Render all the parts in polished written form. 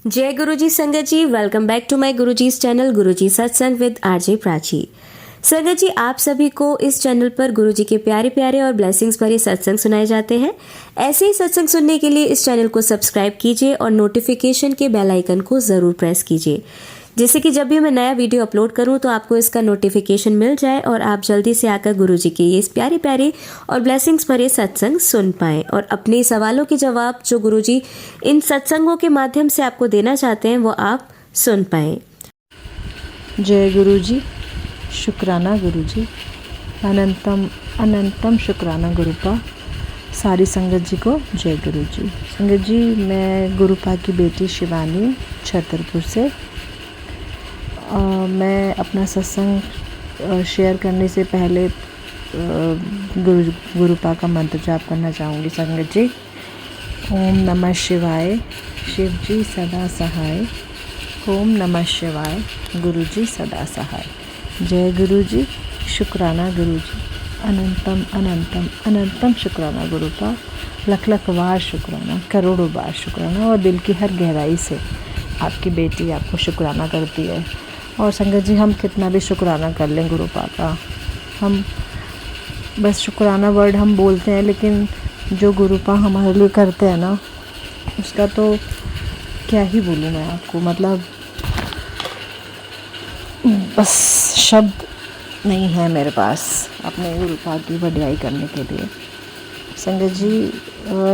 जय गुरुजी संगत ji, welcome back to my Guruji's channel Guruji Satsang with RJ Prachi. संगत जी, आप सभी को इस चैनल पर गुरुजी के प्यारे प्यारे और ब्लेसिंग्स भरे सत्संग सुनाए जाते हैं। ऐसे ही सत्संग सुनने के लिए इस चैनल को सब्सक्राइब कीजिए और नोटिफिकेशन के बेल आइकन को ज़रूर प्रेस कीजिए, जिससे कि जब भी मैं नया वीडियो अपलोड करूं तो आपको इसका नोटिफिकेशन मिल जाए और आप जल्दी से आकर गुरुजी के ये प्यारे प्यारे और ब्लेसिंग्स भरे सत्संग सुन पाएं और अपने सवालों के जवाब जो गुरुजी इन सत्संगों के माध्यम से आपको देना चाहते हैं वो आप सुन पाएं। जय गुरुजी, शुक्राना गुरुजी, अनंतम अनंतम शुक्राना गुरुपा। सारी संगत जी को जय गुरुजी। संगत जी, मैं गुरुपा की बेटी शिवानी छतरपुर से। मैं अपना सत्संग शेयर करने से पहले गुरुपा का मंत्र जाप करना चाहूँगी। संगत जी, ओम नमः शिवाय, शिव जी सदा सहाय। ओम नमः शिवाय, गुरु जी सदा सहाय। जय गुरु जी, शुक्राना गुरु जी, अनंतम अनंतम अनंतम शुक्राना गुरुपा। लख लख बार शुक्राना, करोड़ों बार शुक्राना और दिल की हर गहराई से आपकी बेटी आपको शुक्राना करती है। और संगत जी, हम कितना भी शुक्राना कर लें गुरुपा का, हम बस शुक्राना वर्ड हम बोलते हैं, लेकिन जो गुरुपा हमारे लिए करते हैं ना, उसका तो क्या ही बोलूँ मैं आपको। मतलब बस शब्द नहीं है मेरे पास अपने गुरुपा की बढ़ाई करने के लिए। संगत जी,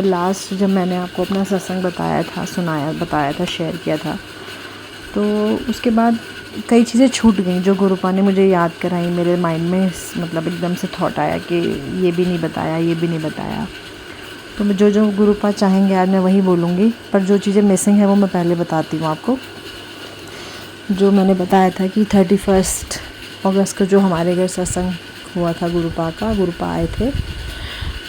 लास्ट जब मैंने आपको अपना सत्संग बताया था, शेयर किया था, तो उसके बाद कई चीज़ें छूट गई जो गुरुपा ने मुझे याद कराई। मेरे माइंड में मतलब एकदम से थॉट आया कि ये भी नहीं बताया। तो मैं जो गुरुपा चाहेंगे आज मैं वही बोलूँगी, पर जो चीज़ें मिसिंग है वो मैं पहले बताती हूँ आपको। जो मैंने बताया था कि 31 अगस्त को जो हमारे घर सत्संग हुआ था गुरुपा आए थे,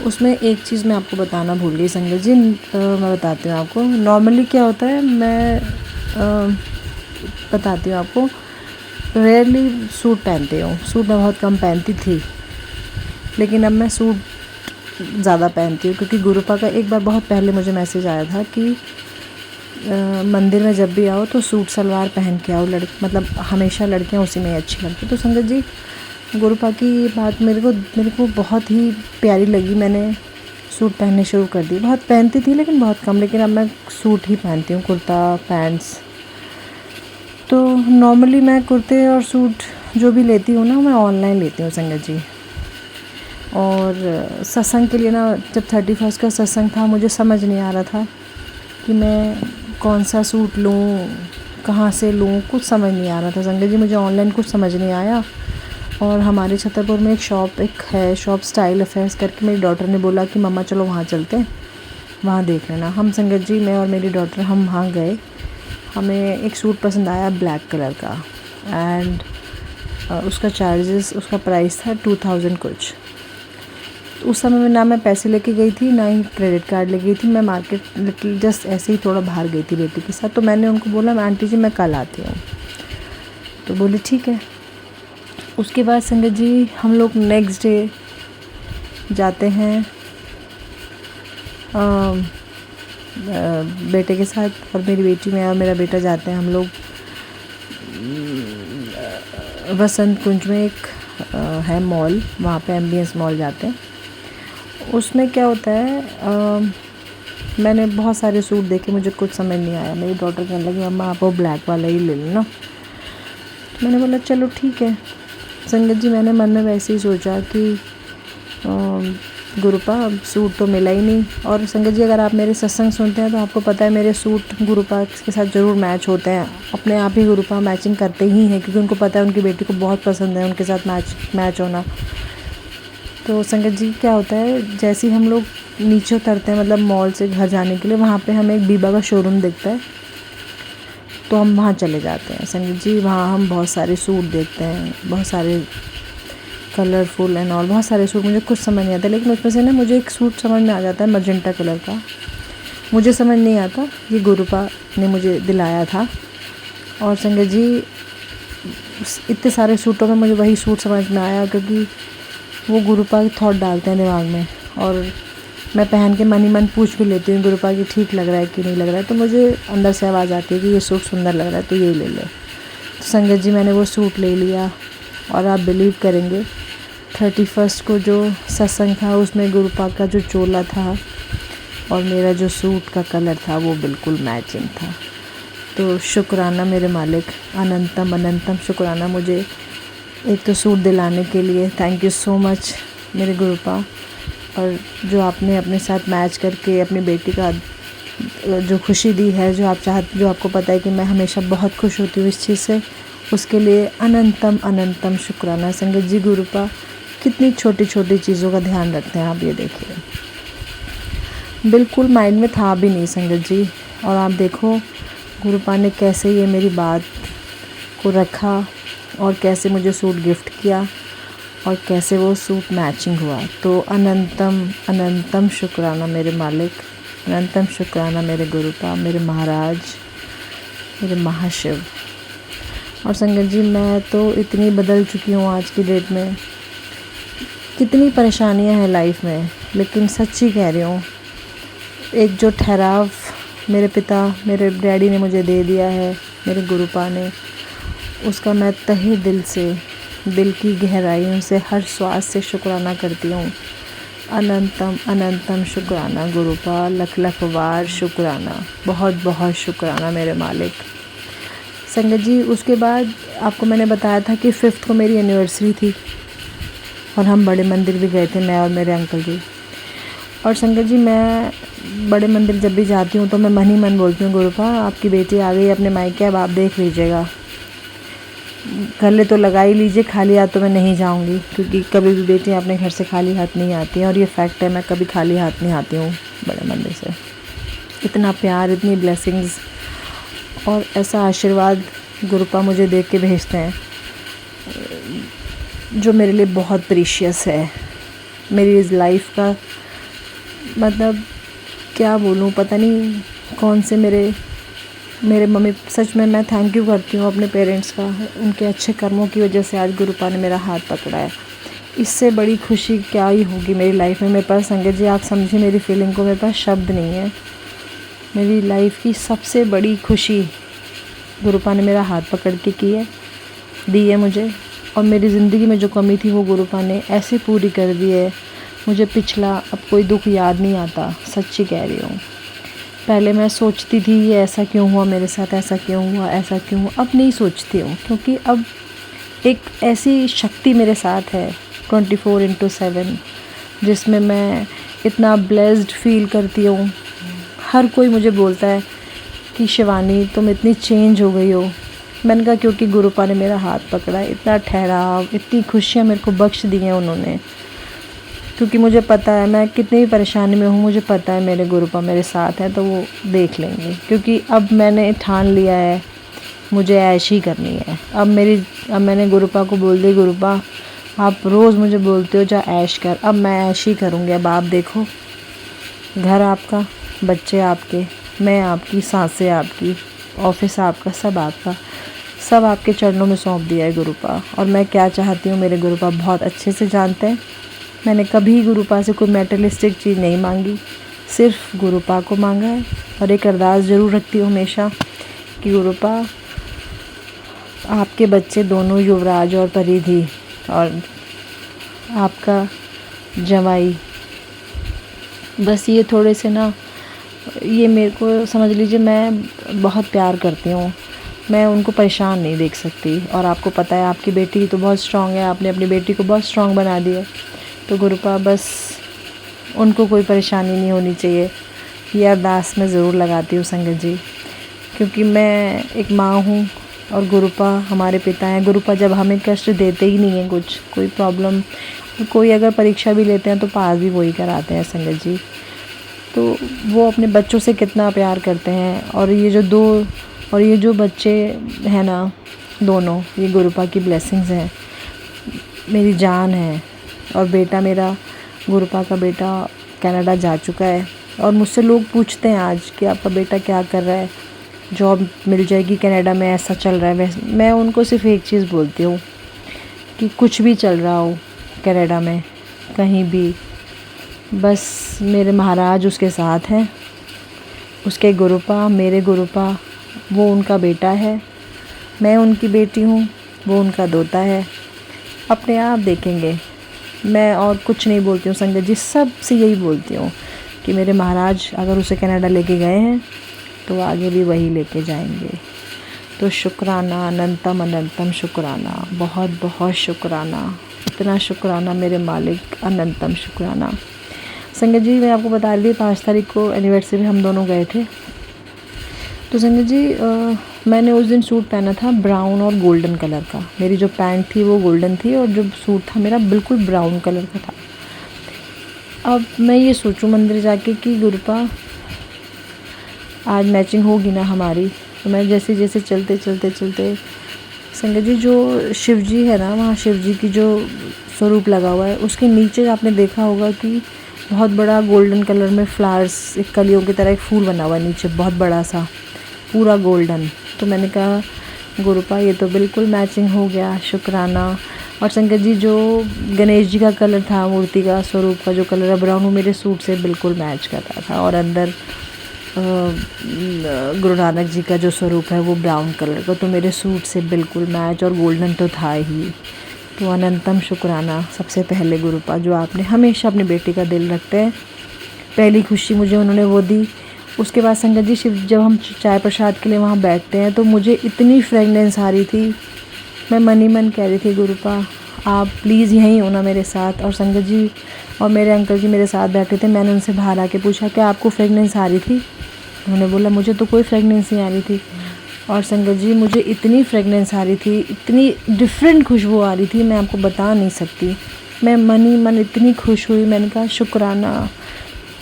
उसमें एक चीज़ मैं आपको बताना भूल गई संगत जी। मैं बताती हूँ आपको। नॉर्मली क्या होता है, मैं बताती हूँ आपको, रेयरली सूट पहनती हूँ। सूट मैं बहुत कम पहनती थी, लेकिन अब मैं सूट ज़्यादा पहनती हूँ, क्योंकि गुरुपा का एक बार बहुत पहले मुझे मैसेज आया था कि मंदिर में जब भी आओ तो सूट सलवार पहन के आओ। मतलब हमेशा लड़कियाँ उसी में अच्छी लगती। तो संगत जी, गुरुपा की बात मेरे को बहुत ही प्यारी लगी। मैंने सूट पहनने शुरू कर दी। बहुत पहनती थी लेकिन बहुत कम, लेकिन अब मैं सूट ही पहनती हूँ, कुर्ता पैंट्स। तो नॉर्मली मैं कुर्ते और सूट जो भी लेती हूँ ना, मैं ऑनलाइन लेती हूँ संगत जी। और सत्संग के लिए ना, जब 31 का सत्संग था, मुझे समझ नहीं आ रहा था कि मैं कौन सा सूट लूँ, कहाँ से लूँ, कुछ समझ नहीं आ रहा था संगत जी। मुझे ऑनलाइन कुछ समझ नहीं आया। और हमारे छतरपुर में एक है शॉप स्टाइल अफेयर्स करके। मेरी डॉटर ने बोला कि मम्मा चलो वहाँ चलते हैं, वहाँ देख लेना। हम संगत जी, मैं और मेरी डॉटर, हम वहाँ गए। हमें एक सूट पसंद आया ब्लैक कलर का, एंड उसका प्राइस था 2000 कुछ। तो उस समय में ना मैं पैसे लेके गई थी, ना ही क्रेडिट कार्ड ले गई थी। मैं मार्केट जस्ट ऐसे ही थोड़ा बाहर गई थी बेटी के साथ। तो मैंने उनको बोला, मैं आंटी जी मैं कल आती हूँ। तो बोली ठीक है। उसके बाद संगत जी, हम लोग नेक्स्ट डे जाते हैं बेटे के साथ, और मेरी बेटी, मैं और मेरा बेटा जाते हैं हम लोग वसंत कुंज में एक है मॉल, वहाँ पे एम्बियंस मॉल जाते हैं। उसमें क्या होता है, मैंने बहुत सारे सूट देखे, मुझे कुछ समझ नहीं आया। मेरी डॉटर कहने लगी, मम्मा आप वो ब्लैक वाला ही ले लेना। मैंने बोला चलो ठीक है। संगत जी, मैंने मन में वैसे ही सोचा कि गुरुपा सूट तो मिला ही नहीं। और संगत जी, अगर आप मेरे सत्संग सुनते हैं तो आपको पता है मेरे सूट गुरुपा के साथ ज़रूर मैच होते हैं। अपने आप ही गुरुपा मैचिंग करते ही हैं, क्योंकि उनको पता है उनकी बेटी को बहुत पसंद है उनके साथ मैच होना। तो संगत जी, क्या होता है, जैसे ही हम लोग नीचे उतरते हैं, मतलब मॉल से घर जाने के लिए, वहाँ पे हमें एक बीबा का शोरूम दिखता है, तो हम वहाँ चले जाते हैं संगत जी। वहाँ हम बहुत सारे सूट देखते हैं, बहुत सारे कलरफुल एंड ऑल, बहुत सारे सूट। मुझे कुछ समझ नहीं आता, लेकिन उसमें से ना मुझे एक सूट समझ में आ जाता है मजेंटा कलर का। मुझे समझ नहीं आता, ये गुरुपा ने मुझे दिलाया था। और संगत जी, इतने सारे सूटों में मुझे वही सूट समझ में आया, क्योंकि वो गुरुपा के थॉट डालते हैं दिमाग में। और मैं पहन के मन ही मन पूछ भी लेती हूँ गुरुपा कि ठीक लग रहा है कि नहीं लग रहा है, तो मुझे अंदर से आवाज़ आती है कि ये सूट सुंदर लग रहा है तो ये ले ले। तो संगत जी मैंने वो सूट ले लिया और आप बिलीव करेंगे 31 को जो सत्संग था उसमें गुरुपा का जो चोला था और मेरा जो सूट का कलर था वो बिल्कुल मैचिंग था। तो शुक्राना मेरे मालिक, अनंतम अनंतम शुक्राना मुझे एक तो सूट दिलाने के लिए। थैंक यू सो मच मेरे गुरुपा, और जो आपने अपने साथ मैच करके अपनी बेटी का जो खुशी दी है, जो आपको पता है कि मैं हमेशा बहुत खुश होती हूँ इस चीज़ से, उसके लिए अनंतम अनंतम शुक्राना। संगत जी गुरुपा कितनी छोटी छोटी चीज़ों का ध्यान रखते हैं, आप ये देखिए। बिल्कुल माइंड में था भी नहीं संगत जी, और आप देखो गुरुपा ने कैसे ये मेरी बात को रखा और कैसे मुझे सूट गिफ्ट किया और कैसे वो सूट मैचिंग हुआ। तो अनंतम अनंतम शुक्राना मेरे मालिक, अनंतम शुक्राना मेरे गुरुपा, मेरे महाराज, मेरे महाशिव। और संगत जी मैं तो इतनी बदल चुकी हूँ आज की डेट में, कितनी परेशानियाँ हैं लाइफ में, लेकिन सच्ची कह रही हूँ एक जो ठहराव मेरे डैडी ने मुझे दे दिया है, मेरे गुरुपा ने, उसका मैं तहे दिल से, दिल की गहराइयों से, हर श्वास से शुक्राना करती हूँ। अनंतम अनंतम शुक्राना गुरुपा, लख लख बार शुक्राना, बहुत बहुत शुक्राना मेरे मालिक। संगत जी उसके बाद आपको मैंने बताया था कि 5th को मेरी एनिवर्सरी थी और हम बड़े मंदिर भी गए थे, मैं और मेरे अंकल जी। और संगत जी मैं बड़े मंदिर जब भी जाती हूँ तो मैं मन ही मन बोलती हूँ गुरुपा आपकी बेटी आ गई अपने मायके, अब आप देख लीजिएगा, गले तो लगा ही लीजिए, खाली हाथ तो मैं नहीं जाऊंगी, क्योंकि कभी भी बेटियाँ अपने घर से खाली हाथ नहीं आती हैं, और ये फैक्ट है, मैं कभी खाली हाथ नहीं आती हूँ बड़े मंदिर से। इतना प्यार, इतनी ब्लेसिंग्स और ऐसा आशीर्वाद गुरुपा मुझे देख के भेजते हैं जो मेरे लिए बहुत प्रीशियस है। मेरी इस लाइफ का मतलब क्या बोलूँ, पता नहीं कौन से मेरे मम्मी, सच में मैं थैंक यू करती हूँ अपने पेरेंट्स का, उनके अच्छे कर्मों की वजह से आज गुरुपा ने मेरा हाथ पकड़ा है। इससे बड़ी खुशी क्या ही होगी मेरी लाइफ में। मेरे पास संगत जी आप समझिए मेरी फीलिंग को, मेरे पास शब्द नहीं है। मेरी लाइफ की सबसे बड़ी खुशी गुरुपा ने मेरा हाथ पकड़ के दी है मुझे, और मेरी ज़िंदगी में जो कमी थी वो गुरुपा ने ऐसे पूरी कर दी है, मुझे पिछला अब कोई दुख याद नहीं आता, सच्ची कह रही हूँ। पहले मैं सोचती थी ये ऐसा क्यों हुआ मेरे साथ, ऐसा क्यों हुआ, ऐसा क्यों हुआ, अब नहीं सोचती हूँ, क्योंकि अब एक ऐसी शक्ति मेरे साथ है 24/7 जिसमें मैं इतना ब्लेस्ड फील करती हूँ। हर कोई मुझे बोलता है कि शिवानी तुम इतनी चेंज हो गई हो। मैंने कहा क्योंकि गुरुपा ने मेरा हाथ पकड़ा है, इतना ठहराव, इतनी खुशियाँ मेरे को बख्श दी हैं उन्होंने, क्योंकि मुझे पता है मैं कितनी भी परेशानी में हूँ, मुझे पता है मेरे गुरुपा मेरे साथ हैं तो वो देख लेंगे। क्योंकि अब मैंने ठान लिया है मुझे ऐश ही करनी है। अब मैंने गुरुपा को बोल दी, गुरुपा आप रोज़ मुझे बोलते हो जा ऐश कर, अब मैं ऐश ही करूँगी। अब आप देखो, घर आपका, बच्चे आपके, मैं आपकी, सांसें आपकी, ऑफिस आपका, सब आपके चरणों में सौंप दिया है गुरुपा। और मैं क्या चाहती हूँ मेरे गुरुपा बहुत अच्छे से जानते हैं। मैंने कभी गुरुपा से कोई मेटेरियलिस्टिक चीज़ नहीं मांगी, सिर्फ गुरुपा को मांगा है। और एक अरदास ज़रूर रखती हूँ हमेशा कि गुरुपा आपके बच्चे दोनों, युवराज और परिधि, और आपका जवाई, बस ये थोड़े से ना, ये मेरे को समझ लीजिए मैं बहुत प्यार करती हूँ, मैं उनको परेशान नहीं देख सकती। और आपको पता है आपकी बेटी तो बहुत स्ट्रांग है, आपने अपनी बेटी को बहुत स्ट्रांग बना दिया। तो गुरुपा बस उनको कोई परेशानी नहीं होनी चाहिए, ये अरदास मैं ज़रूर लगाती हूँ संगत जी, क्योंकि मैं एक माँ हूँ और गुरुपा हमारे पिता हैं। गुरुपा जब हमें कष्ट देते ही नहीं हैं, कोई प्रॉब्लम, कोई अगर परीक्षा भी लेते हैं तो पास भी वही कराते हैं संगत जी। तो वो अपने बच्चों से कितना प्यार करते हैं। और ये जो बच्चे हैं ना दोनों, ये गुरुपा की ब्लेसिंग्स हैं, मेरी जान है। और बेटा मेरा, गुरुपा का बेटा कनाडा जा चुका है, और मुझसे लोग पूछते हैं आज कि आपका बेटा क्या कर रहा है, जॉब मिल जाएगी कनाडा में, ऐसा चल रहा है वैसे। मैं उनको सिर्फ एक चीज़ बोलती हूँ कि कुछ भी चल रहा हो कनाडा में, कहीं भी, बस मेरे महाराज उसके साथ हैं, उसके गुरुपा, मेरे गुरुपा, वो उनका बेटा है, मैं उनकी बेटी हूँ, वो उनका दोता है। अपने आप देखेंगे। मैं और कुछ नहीं बोलती हूँ संगत जी, सबसे यही बोलती हूँ कि मेरे महाराज अगर उसे कनाडा लेके गए हैं तो आगे भी वही लेके जाएंगे। तो शुक्राना, अनंतम अनंतम शुक्राना, बहुत बहुत शुक्राना, इतना शुक्राना मेरे मालिक, अनंतम शुक्राना। संगत जी मैं आपको बता रही थी 5 तारीख को एनिवर्सरी हम दोनों गए थे। तो संगत जी मैंने उस दिन सूट पहना था ब्राउन और गोल्डन कलर का। मेरी जो पैंट थी वो गोल्डन थी और जो सूट था मेरा बिल्कुल ब्राउन कलर का था। अब मैं ये सोचूं मंदिर जाके कि गुरुपा आज मैचिंग होगी ना हमारी। तो मैं जैसे जैसे चलते संगत जी जो शिव जी है ना, वहाँ शिव जी की जो स्वरूप लगा हुआ है उसके नीचे आपने देखा होगा कि बहुत बड़ा गोल्डन कलर में फ्लावर्स, एक कलियों की तरह एक फूल बना हुआ है नीचे, बहुत बड़ा सा, पूरा गोल्डन। तो मैंने कहा गुरुपा ये तो बिल्कुल मैचिंग हो गया, शुक्राना। और संगत जी जो गणेश जी का कलर था, मूर्ति का स्वरूप का जो कलर है ब्राउन, वो मेरे सूट से बिल्कुल मैच कर रहा था। और अंदर गुरु नानक जी का जो स्वरूप है वो ब्राउन कलर का, तो मेरे सूट से बिल्कुल मैच, और गोल्डन तो था ही। तो अनंतम शुक्राना सबसे पहले गुरुपा, जो आपने हमेशा अपनी बेटी का दिल रखते हैं। पहली खुशी मुझे उन्होंने वो दी। उसके बाद संगत जी शिव जब हम चाय प्रसाद के लिए वहाँ बैठते हैं तो मुझे इतनी फ्रेगनेंस आ रही थी, मैं मन ही मन कह रही थी गुरुपा आप प्लीज़ यहीं होना मेरे साथ। और संगत जी और मेरे अंकल जी मेरे साथ बैठे थे। मैंने उनसे बाहर आके पूछा क्या आपको फ्रेगनेंस आ रही थी? उन्होंने बोला मुझे तो कोई फ्रेगनेंस नहीं आ रही थी। और संगत जी मुझे इतनी फ्रेगनेंस आ रही थी, इतनी डिफरेंट खुशबू आ रही थी, मैं आपको बता नहीं सकती। मैं मन ही मन इतनी खुश हुई। मैंने कहा शुक्राना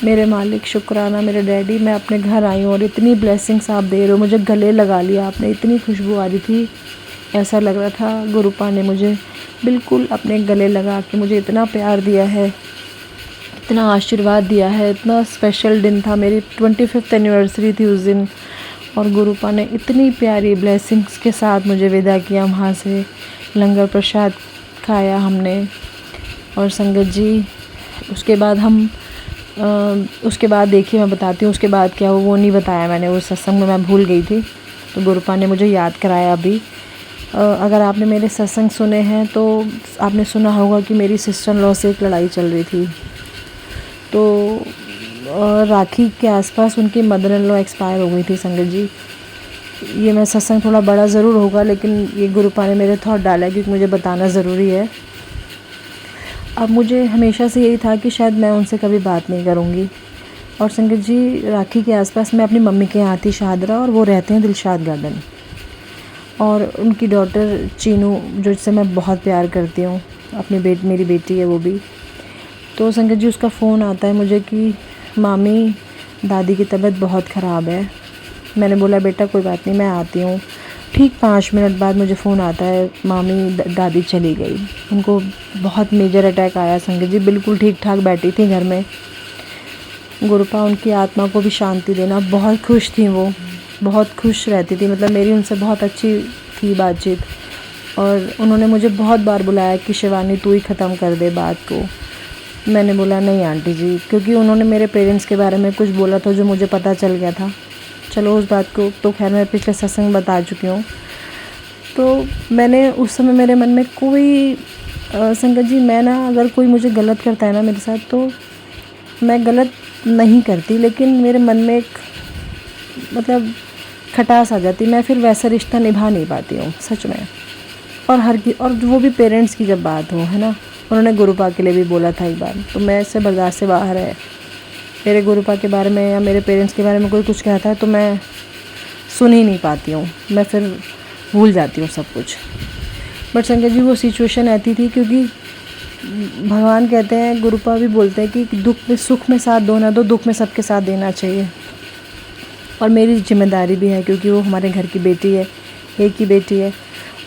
मेरे मालिक, शुक्राना मेरे डैडी, मैं अपने घर आई हूँ और इतनी ब्लेसिंग्स आप दे रहे हो। मुझे गले लगा लिया आपने, इतनी खुशबू आ रही थी, ऐसा लग रहा था गुरुपा ने मुझे बिल्कुल अपने गले लगा के मुझे इतना प्यार दिया है, इतना आशीर्वाद दिया है। इतना स्पेशल दिन था, मेरी 25th एनिवर्सरी थी उस दिन, और गुरुपा ने इतनी प्यारी ब्लेसिंग्स के साथ मुझे विदा किया। वहाँ से लंगर प्रसाद खाया हमने। और संगत जी उसके बाद हम उसके बाद देखिए मैं बताती हूँ उसके बाद क्या हुआ, वो नहीं बताया मैंने, उस सत्संग में मैं भूल गई थी, तो गुरुपा ने मुझे याद कराया अभी। अगर आपने मेरे सत्संग सुने हैं तो आपने सुना होगा कि मेरी सिस्टर इन लॉ से एक लड़ाई चल रही थी। तो राखी के आसपास उनकी मदर इन लॉ एक्सपायर हो गई थी संगत जी। ये मैं सत्संग थोड़ा बड़ा ज़रूर होगा, लेकिन ये गुरुपा ने मेरे थॉट डाला है क्योंकि मुझे बताना ज़रूरी है। अब मुझे हमेशा से यही था कि शायद मैं उनसे कभी बात नहीं करूँगी। और संगत जी राखी के आसपास मैं अपनी मम्मी के यहाँ थी शाहदरा, और वो रहते हैं दिलशाद गार्डन, और उनकी डॉटर चीनू जो जिससे मैं बहुत प्यार करती हूँ, मेरी बेटी है वो भी। तो संगत जी उसका फ़ोन आता है मुझे कि मामी दादी की तबीयत बहुत ख़राब है। मैंने बोला बेटा कोई बात नहीं मैं आती हूँ। ठीक 5 मिनट बाद मुझे फ़ोन आता है मामी दादी चली गई, उनको बहुत मेजर अटैक आया संगत जी, बिल्कुल ठीक ठाक बैठी थी घर में। गुरुपा उनकी आत्मा को भी शांति देना। बहुत खुश थी वो, बहुत खुश रहती थी, मतलब मेरी उनसे बहुत अच्छी थी बातचीत। और उन्होंने मुझे बहुत बार बुलाया कि शिवानी तू ही ख़त्म कर दे बात को। मैंने बोला नहीं आंटी जी, क्योंकि उन्होंने मेरे पेरेंट्स के बारे में कुछ बोला था जो मुझे पता चल गया था। चलो उस बात को तो खैर मैं पिछले सत्संग बता चुकी हूँ। तो मैंने उस समय मेरे मन में कोई संगत जी मैं ना अगर कोई मुझे गलत करता है ना मेरे साथ, तो मैं गलत नहीं करती, लेकिन मेरे मन में एक मतलब खटास आ जाती, मैं फिर वैसा रिश्ता निभा नहीं पाती हूँ सच में। और वो भी पेरेंट्स की जब बात हो, है ना। उन्होंने गुरुपा के लिए भी बोला था एक बार, तो मैं इससे बर्दाश्त से बाहर है। मेरे गुरुपा के बारे में या मेरे पेरेंट्स के बारे में कोई कुछ कहता है तो मैं सुन ही नहीं पाती हूँ, मैं फिर भूल जाती हूँ सब कुछ। बट संगत जी वो सिचुएशन ऐसी थी, क्योंकि भगवान कहते हैं, गुरुपा भी बोलते हैं कि दुख में सुख में साथ दो ना दो, दुख में सबके साथ देना चाहिए। और मेरी जिम्मेदारी भी है, क्योंकि वो हमारे घर की बेटी है, एक ही बेटी है,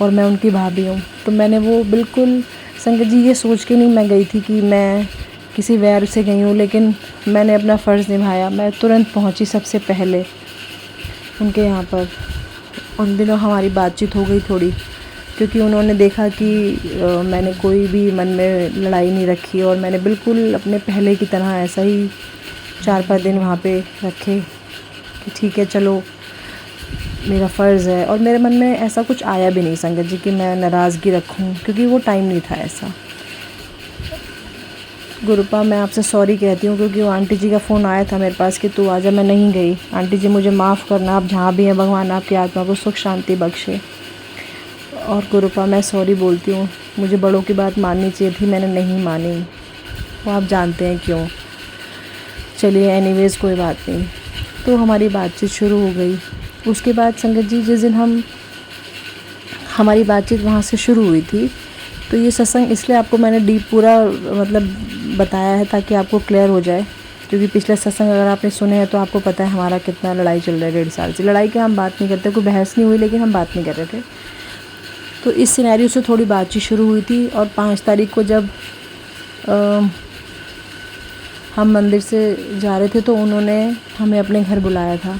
और मैं उनकी भाभी हूँ। तो मैंने वो बिल्कुल संगत जी ये सोच के नहीं मैं गई थी कि मैं किसी वैर से गई हूँ, लेकिन मैंने अपना फ़र्ज़ निभाया। मैं तुरंत पहुँची सबसे पहले उनके यहाँ पर। उन दिनों हमारी बातचीत हो गई थोड़ी, क्योंकि उन्होंने देखा कि मैंने कोई भी मन में लड़ाई नहीं रखी और मैंने बिल्कुल अपने पहले की तरह ऐसा ही 4-5 दिन वहाँ पे रखे कि ठीक है चलो मेरा फ़र्ज़ है। और मेरे मन में ऐसा कुछ आया भी नहीं संगत जी कि मैं नाराज़गी रखूं, क्योंकि वो टाइम नहीं था ऐसा। गुरुपा मैं आपसे सॉरी कहती हूँ, क्योंकि वो आंटी जी का फ़ोन आया था मेरे पास कि तू आजा, मैं नहीं गई। आंटी जी मुझे माफ़ करना, आप जहाँ भी हैं भगवान आपकी आत्मा को सुख शांति बख्शे। और गुरुपा मैं सॉरी बोलती हूँ, मुझे बड़ों की बात माननी चाहिए थी, मैंने नहीं मानी, वो आप जानते हैं क्यों। चलिए एनीवेज़ कोई बात नहीं। तो हमारी बातचीत शुरू हो गई। उसके बाद संगत जी जिस दिन हमारी बातचीत वहाँ से शुरू हुई थी, तो ये सत्संग इसलिए आपको मैंने डीप पूरा मतलब बताया है ताकि आपको क्लियर हो जाए, क्योंकि पिछले सत्संग अगर आपने सुने हैं तो आपको पता है हमारा कितना लड़ाई चल रहा है 1.5 साल से। लड़ाई की हम बात नहीं करते, कोई बहस नहीं हुई, लेकिन हम बात नहीं कर रहे थे। तो इस सिनेरियो से थोड़ी बातचीत शुरू हुई थी। और 5 तारीख को जब हम मंदिर से जा रहे थे तो उन्होंने हमें अपने घर बुलाया था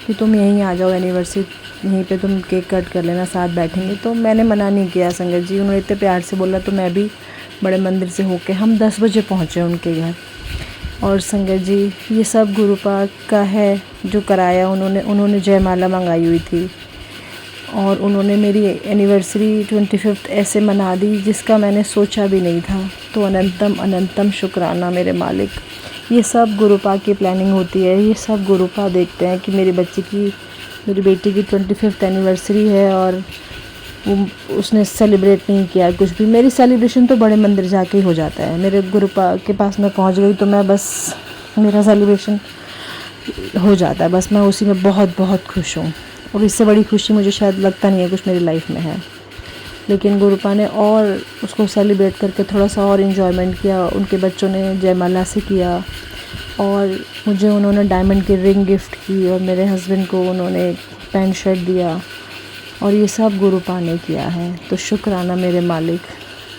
कि तुम यहीं आ जाओ, एनिवर्सरी यहीं पे तुम केक कट कर लेना, साथ बैठेंगे। तो मैंने मना नहीं किया संगत जी, उन्होंने इतने प्यार से बोला तो मैं भी बड़े मंदिर से होके हम 10 बजे पहुँचे उनके घर। और संगत जी ये सब गुरुपा का है जो कराया उन्होंने जयमाला मंगाई हुई थी और उन्होंने मेरी एनिवर्सरी 25 ऐसे मना दी जिसका मैंने सोचा भी नहीं था। तो अनंतम अनंतम शुक्राना मेरे मालिक। ये सब गुरुपा की प्लानिंग होती है, ये सब गुरुपा देखते हैं कि मेरी बेटी की 25th एनिवर्सरी है और उसने सेलिब्रेट नहीं किया कुछ भी। मेरी सेलिब्रेशन तो बड़े मंदिर जाके ही हो जाता है। मेरे गुरुपा के पास मैं पहुंच गई तो मैं बस मेरा सेलिब्रेशन हो जाता है, बस मैं उसी में बहुत बहुत खुश हूँ। और इससे बड़ी खुशी मुझे शायद लगता नहीं है कुछ मेरी लाइफ में है। लेकिन गुरुपा ने और उसको सेलिब्रेट करके थोड़ा सा और इन्जॉयमेंट किया। उनके बच्चों ने जयमाला से किया और मुझे उन्होंने डायमंड की रिंग गिफ्ट की और मेरे हस्बैंड को उन्होंने पैंट शर्ट दिया और ये सब गुरुपा ने किया है। तो शुक्राना मेरे मालिक,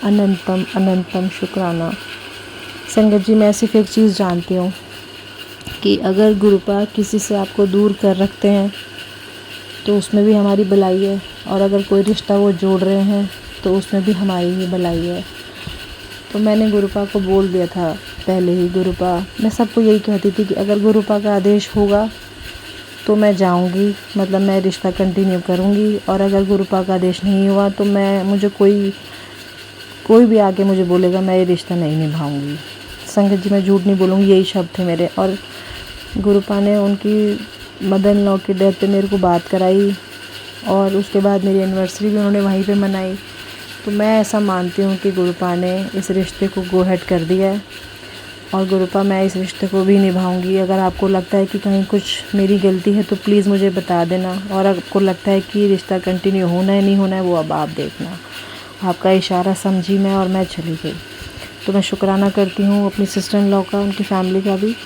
अनंतम अनंतम शुक्राना। संगत जी मैं सिर्फ एक चीज़ जानती हूँ कि अगर गुरुपा किसी से आपको दूर कर रखते हैं तो उसमें भी हमारी भलाई है, और अगर कोई रिश्ता वो जोड़ रहे हैं तो उसमें भी हमारी ही भलाई है। तो मैंने गुरुपा को बोल दिया था पहले ही। गुरुपा मैं सबको यही कहती थी कि अगर गुरुपा का आदेश होगा तो मैं जाऊंगी, मतलब मैं रिश्ता कंटिन्यू करूंगी, और अगर गुरुपा का आदेश नहीं हुआ तो मुझे कोई भी आके मुझे बोलेगा मैं ये रिश्ता नहीं निभाऊंगी। संगत जी मैं झूठ नहीं बोलूँगी, यही शब्द थे मेरे। और गुरुपा ने उनकी मदर इन लॉ की डेथ पे मेरे को बात कराई और उसके बाद मेरी एनिवर्सरी भी उन्होंने वहीं पे मनाई। तो मैं ऐसा मानती हूँ कि गुरुपा ने इस रिश्ते को गो हेड कर दिया है और गुरुपा मैं इस रिश्ते को भी निभाऊंगी। अगर आपको लगता है कि कहीं कुछ मेरी गलती है तो प्लीज़ मुझे बता देना, और आपको लगता है कि रिश्ता कंटिन्यू होना है नहीं होना है वो अब आप देखना। आपका इशारा समझी मैं और मैं चली गई। तो मैं शुक्राना करती हूँ अपनी सिस्टर इन लॉ का, उनकी फैमिली का भी।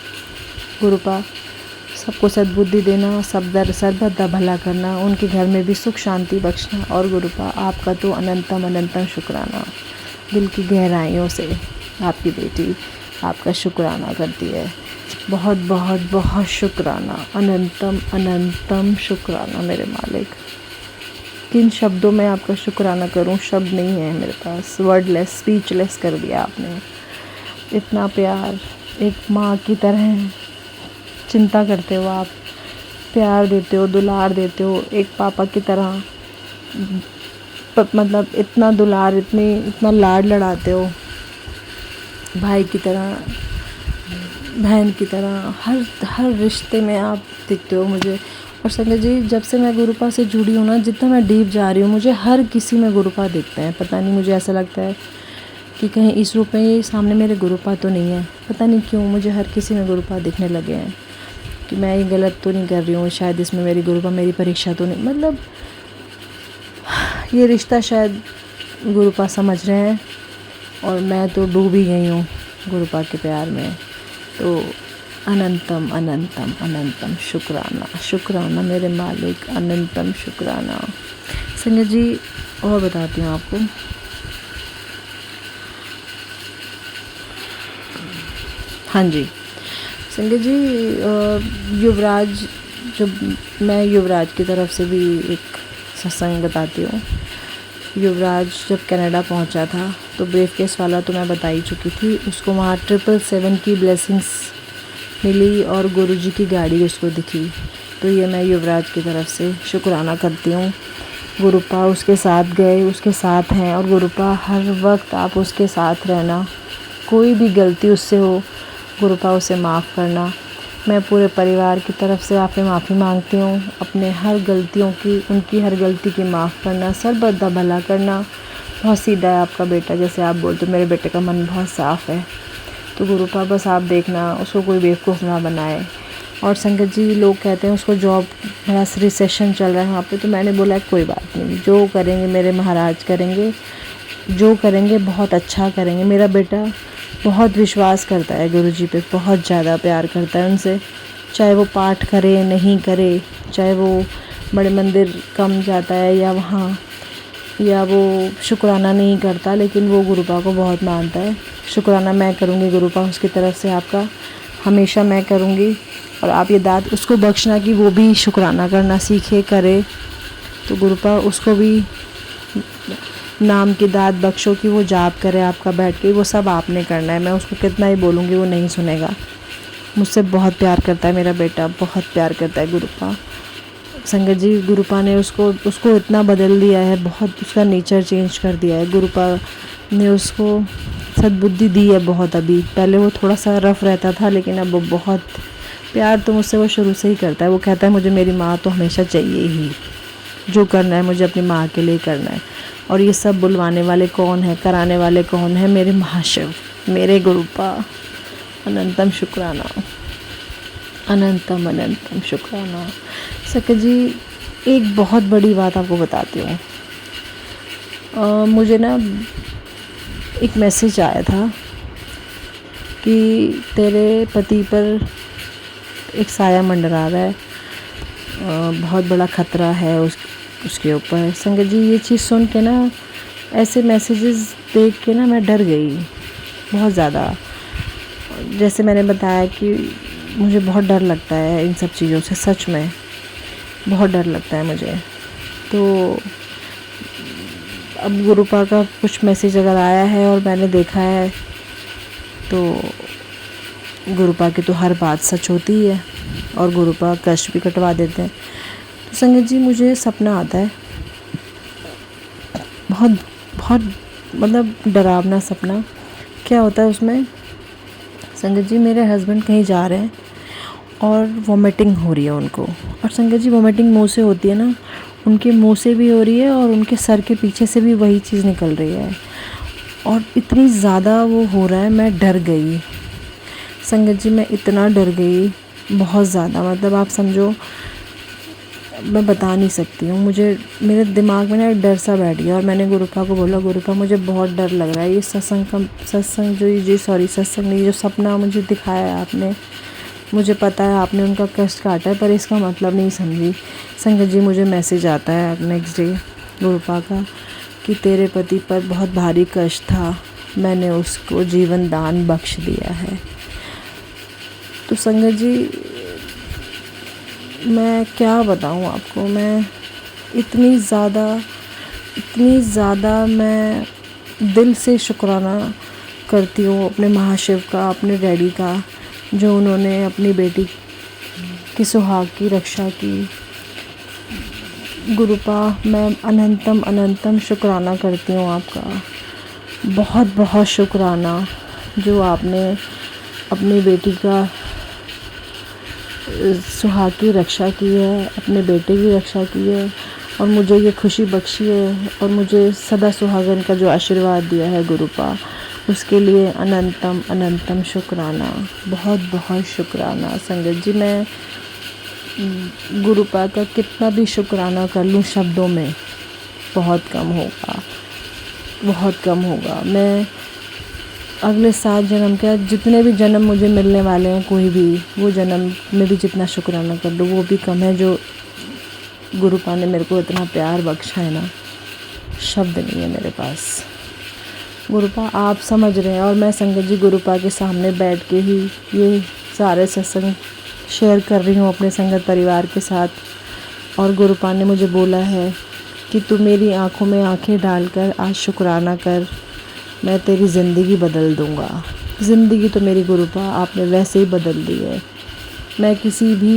गुरुपा सबको सद्बुद्धि देना, सर्वदा भला करना, उनके घर में भी सुख शांति बख्शना। और गुरुपा आपका तो अनंतम अनंतम शुक्राना। दिल की गहराइयों से आपकी बेटी आपका शुक्राना करती है। बहुत बहुत बहुत शुक्राना, अनंतम अनंतम शुक्राना मेरे मालिक। किन शब्दों में आपका शुक्राना करूं, शब्द नहीं है मेरे पास, वर्डलेस, स्पीचलेस कर दिया आपने। इतना प्यार, एक माँ की तरह चिंता करते हो आप, प्यार देते हो, दुलार देते हो, एक पापा की तरह मतलब इतना दुलार, इतना लाड लड़ाते हो, भाई की तरह, बहन की तरह, हर रिश्ते में आप दिखते हो मुझे। और संगत जी जब से मैं गुरुपा से जुड़ी हूँ ना, जितना मैं डीप जा रही हूँ मुझे हर किसी में गुरुपा दिखते हैं। पता नहीं मुझे ऐसा लगता है कि कहीं इस रूप में ये सामने मेरे गुरुपा तो नहीं है। पता नहीं क्यों मुझे हर किसी में गुरुपा दिखने लगे हैं कि मैं ये गलत तो नहीं कर रही हूँ, शायद इसमें मेरी गुरुपा मेरी परीक्षा तो नहीं, मतलब ये रिश्ता शायद गुरुपा समझ रहे हैं और मैं तो डूब ही गई हूँ गुरुपा के प्यार में। तो अनंतम अनंतम अनंतम शुक्राना, शुक्राना मेरे मालिक, अनंतम शुक्राना। संगत जी और बताती हूँ आपको, हाँ जी संगत जी, युवराज, जो मैं युवराज की तरफ से भी एक सत्संग बताती हूँ। युवराज जब कनाडा पहुंचा था तो ब्रीफकेस वाला तो मैं बता ही चुकी थी, उसको वहाँ 777 की ब्लेसिंग्स मिली और गुरुजी की गाड़ी उसको दिखी। तो ये मैं युवराज की तरफ से शुक्राना करती हूँ। गुरुपा उसके साथ गए, उसके साथ हैं, और गुरुपा हर वक्त आप उसके साथ रहना। कोई भी गलती उससे हो, गुरुपा उसे माफ़ करना। मैं पूरे परिवार की तरफ से आपसे माफ़ी मांगती हूँ। अपने हर गलतियों की, उनकी हर गलती की माफ़ करना, सर्वदा भला करना। बहुत सीधा है आपका बेटा, जैसे आप बोलते हो मेरे बेटे का मन बहुत साफ़ है। तो गुरुपा बस आप देखना, उसको कोई बेवकूफ़ ना बनाए। और संगत जी, लोग कहते हैं उसको जॉब बड़ा रिसेशन चल रहा है वहाँ पे, तो मैंने बोला कोई बात नहीं, जो करेंगे मेरे महाराज करेंगे, जो करेंगे बहुत अच्छा करेंगे। मेरा बेटा बहुत विश्वास करता है गुरुजी पे, बहुत ज़्यादा प्यार करता है उनसे। चाहे वो पाठ करे नहीं करे, चाहे वो बड़े मंदिर कम जाता है या वो शुक्राना नहीं करता, लेकिन वो गुरुपा को बहुत मानता है। शुक्राना मैं करूँगी गुरुपा उसकी तरफ से आपका, हमेशा मैं करूँगी। और आप ये दाद उसको बख्शना कि वो भी शुक्राना करना सीखे, करे। तो गुरुपा उसको भी नाम की दाद बख्शो कि वो जाप करे आपका बैठ के। वो सब आपने करना है, मैं उसको कितना ही बोलूँगी वो नहीं सुनेगा। मुझसे बहुत प्यार करता है मेरा बेटा, बहुत प्यार करता है गुरुपा। संगत जी, गुरुपा ने उसको इतना बदल दिया है, बहुत उसका नेचर चेंज कर दिया है। गुरुपा ने उसको सद्बुद्धि दी है बहुत। अभी पहले वो थोड़ा सा रफ़ रहता था, लेकिन अब वो बहुत प्यार तो मुझसे वो शुरू से ही करता है। वो कहता है मुझे मेरी माँ तो हमेशा चाहिए ही, जो करना है मुझे अपनी माँ के लिए करना है। और ये सब बुलवाने वाले कौन है, कराने वाले कौन है? मेरे महाशिव, मेरे गुरुपा। अनंतम शुक्राना, अनंतम अनंतम शुक्राना। सकत जी, एक बहुत बड़ी बात आपको बताती हूँ। मुझे ना एक मैसेज आया था कि तेरे पति पर एक साया मंडरा रहा है, बहुत बड़ा ख़तरा है उसके ऊपर। संगत जी, ये चीज़ सुन के ना, ऐसे मैसेजेस देख के ना मैं डर गई बहुत ज़्यादा। जैसे मैंने बताया कि मुझे बहुत डर लगता है इन सब चीज़ों से, सच में बहुत डर लगता है मुझे। तो अब गुरुपा का कुछ मैसेज अगर आया है और मैंने देखा है, तो गुरुपा की तो हर बात सच होती ही है, और गुरुपा कष्ट भी कटवा देते हैं। तो संगत जी, मुझे सपना आता है, बहुत बहुत मतलब डरावना सपना। क्या होता है उसमें? संगत जी, मेरे हस्बैंड कहीं जा रहे हैं और वॉमिटिंग हो रही है उनको। और संगत जी, वॉमिटिंग मुंह से होती है ना, उनके मुंह से भी हो रही है और उनके सर के पीछे से भी वही चीज़ निकल रही है। और इतनी ज़्यादा वो हो रहा है, मैं डर गई संगत जी, मैं इतना डर गई, बहुत ज़्यादा। मतलब आप समझो, मैं बता नहीं सकती हूँ। मेरे दिमाग में ना एक डर सा बैठ गया, और मैंने गुरुपा को बोला, गुरुपा मुझे बहुत डर लग रहा है। ये सत्संग जो सपना मुझे दिखाया है आपने, मुझे पता है आपने उनका कष्ट काटा है, पर इसका मतलब नहीं समझी। संगत जी, मुझे मैसेज आता है नेक्स्ट डे गुरुपा का कि तेरे पति पर बहुत भारी कष्ट था, मैंने उसको जीवन दान बख्श दिया है। तो संगत जी, मैं क्या बताऊँ आपको, मैं इतनी ज़्यादा मैं दिल से शुक्राना करती हूँ अपने महाशिव का, अपने डैडी का, जो उन्होंने अपनी बेटी की सुहाग की रक्षा की। गुरुपा, मैं अनंतम अनंतम शुक्राना करती हूँ आपका, बहुत बहुत शुक्राना, जो आपने अपनी बेटी का सुहाग की रक्षा की है, अपने बेटे की रक्षा की है, और मुझे ये खुशी बख्शी है, और मुझे सदा सुहागन का जो आशीर्वाद दिया है गुरुपा, उसके लिए अनंतम अनंतम शुक्राना, बहुत बहुत शुक्राना। संगत जी, मैं गुरुपा का कितना भी शुक्राना कर लूँ शब्दों में, बहुत कम होगा। मैं अगले 7 जन्म का, जितने भी जन्म मुझे मिलने वाले हैं, कोई भी वो जन्म में भी जितना शुक्राना कर लूँ वो भी कम है, जो गुरुपा ने मेरे को इतना प्यार बख्शा है ना, शब्द नहीं है मेरे पास। गुरुपा, आप समझ रहे हैं, और मैं संगत जी गुरुपा के सामने बैठ के ही ये सारे सत्संग शेयर कर रही हूँ अपने संगत परिवार के साथ। और गुरुपा ने मुझे बोला है कि तू मेरी आँखों में आँखें डालकर आज शुक्राना कर, मैं तेरी ज़िंदगी बदल दूँगा। ज़िंदगी तो मेरी गुरुपा आपने वैसे ही बदल दी है। मैं किसी भी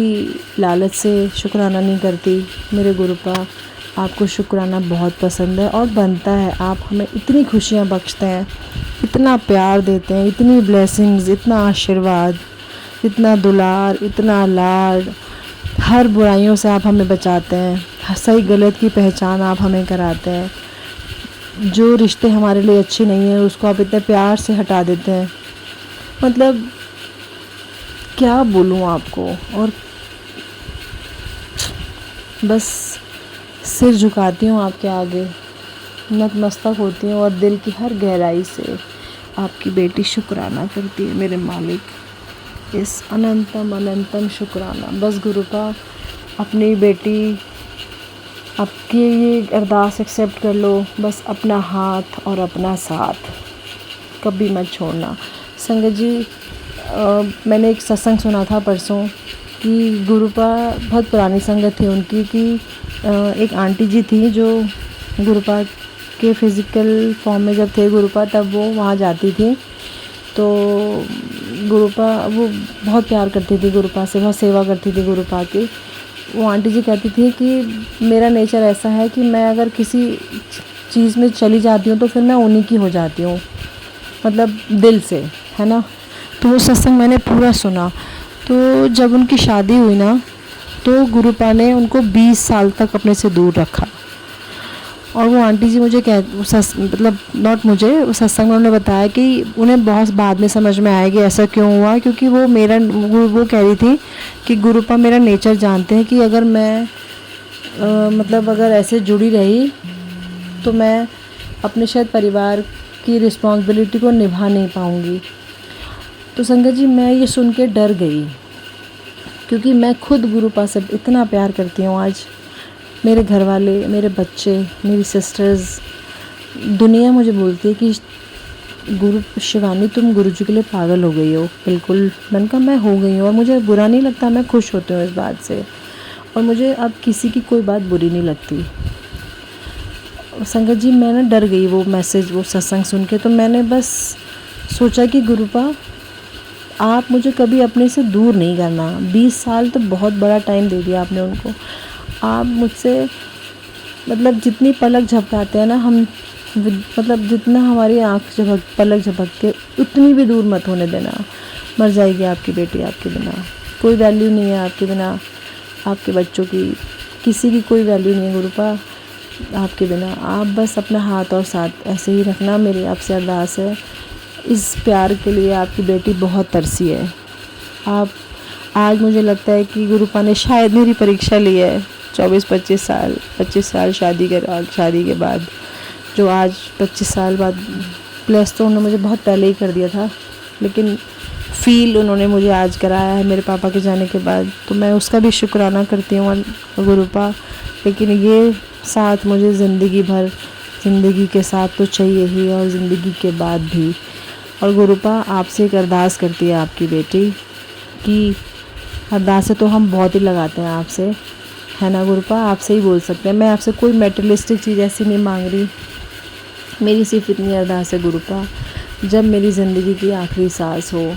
लालच से शुक्राना नहीं करती मेरे गुरुपा, आपको शुक्राना बहुत पसंद है और बनता है। आप हमें इतनी खुशियाँ बख्शते हैं, इतना प्यार देते हैं, इतनी ब्लेसिंग्स, इतना आशीर्वाद, इतना दुलार, इतना लाड, हर बुराइयों से आप हमें बचाते हैं, सही गलत की पहचान आप हमें कराते हैं। जो रिश्ते हमारे लिए अच्छे नहीं हैं उसको आप इतने प्यार से हटा देते हैं। मतलब क्या बोलूँ आपको, और बस सिर झुकाती हूँ आपके आगे, नतमस्तक होती हूँ और दिल की हर गहराई से आपकी बेटी शुक्राना करती है मेरे मालिक। इस अनंतम अनंतम शुक्राना। बस गुरुपा अपनी बेटी, आपकी ये अरदास एक्सेप्ट कर लो, बस अपना हाथ और अपना साथ कभी मत छोड़ना। संगत जी, मैंने एक सत्संग सुना था परसों कि गुरुपा, बहुत पुरानी संगत थी उनकी, कि एक आंटी जी थी जो गुरुपा के फ़िज़िकल फॉर्म में जब थे गुरुपा, तब वो वहाँ जाती थी। तो गुरुपा, वो बहुत प्यार करती थी गुरुपा से, बहुत सेवा करती थी गुरुपा की। वो आंटी जी कहती थी कि मेरा नेचर ऐसा है कि मैं अगर किसी चीज़ में चली जाती हूँ तो फिर मैं उन्हीं की हो जाती हूँ, मतलब दिल से, है ना। तो वो सत्संग मैंने पूरा सुना। तो जब उनकी शादी हुई ना, तो गुरुपा ने उनको 20 साल तक अपने से दूर रखा। और वो आंटी जी मुझे मतलब नॉट मुझे, उस सत्संग में उन्होंने बताया कि उन्हें बहुत बाद में समझ में आया कि ऐसा क्यों हुआ, क्योंकि वो कह रही थी कि गुरुपा मेरा नेचर जानते हैं कि अगर मैं मतलब अगर ऐसे जुड़ी रही तो मैं अपने शायद परिवार की रिस्पॉन्सिबिलिटी को निभा नहीं पाऊँगी। तो संगत जी, मैं ये सुन के डर गई, क्योंकि मैं खुद गुरुपा से इतना प्यार करती हूँ। आज मेरे घर वाले, मेरे बच्चे, मेरी सिस्टर्स, दुनिया मुझे बोलती है कि शिवानी तुम गुरुजी के लिए पागल हो गई हो। बिल्कुल, मैंने कहा मैं हो गई हूँ और मुझे बुरा नहीं लगता, मैं खुश होती हूँ इस बात से, और मुझे अब किसी की कोई बात बुरी नहीं लगती। संगत जी, मैं ना डर गई वो मैसेज, वो सत्संग सुन के। तो मैंने बस सोचा कि गुरुपा, आप मुझे कभी अपने से दूर नहीं करना। 20 साल तो बहुत बड़ा टाइम दे दिया आपने उनको। आप मुझसे मतलब जितनी पलक झपकाते हैं ना हम, मतलब जितना हमारी पलक झपकते, उतनी भी दूर मत होने देना। मर जाएगी आपकी बेटी आपके बिना, कोई वैल्यू नहीं है आपके बिना, आपके बच्चों की, किसी की कोई वैल्यू नहीं है गुरुपा आपके बिना। आप बस अपना हाथ और साथ ऐसे ही रखना, मेरी आपसे अरदास है। इस प्यार के लिए आपकी बेटी बहुत तरसी है। आप, आज मुझे लगता है कि गुरुपा ने शायद मेरी परीक्षा ली है 25 साल शादी के बाद, जो आज 25 साल बाद, प्लस तो उन्होंने मुझे बहुत पहले ही कर दिया था, लेकिन फ़ील उन्होंने मुझे आज कराया है मेरे पापा के जाने के बाद। तो मैं उसका भी शुक्राना करती हूँ गुरुपा। लेकिन ये साथ मुझे ज़िंदगी भर, ज़िंदगी के साथ तो चाहिए ही, और ज़िंदगी के बाद भी। और गुरुपा, आपसे एक अरदास करती है आपकी बेटी, कि अरदास तो हम बहुत ही लगाते हैं आपसे, है ना गुरुपा, आपसे ही बोल सकते हैं। मैं आपसे कोई मेटेरियलिस्टिक चीज़ ऐसी नहीं मांग रही, मेरी सिर्फ इतनी अरदास है गुरुपा, जब मेरी ज़िंदगी की आखिरी सांस हो,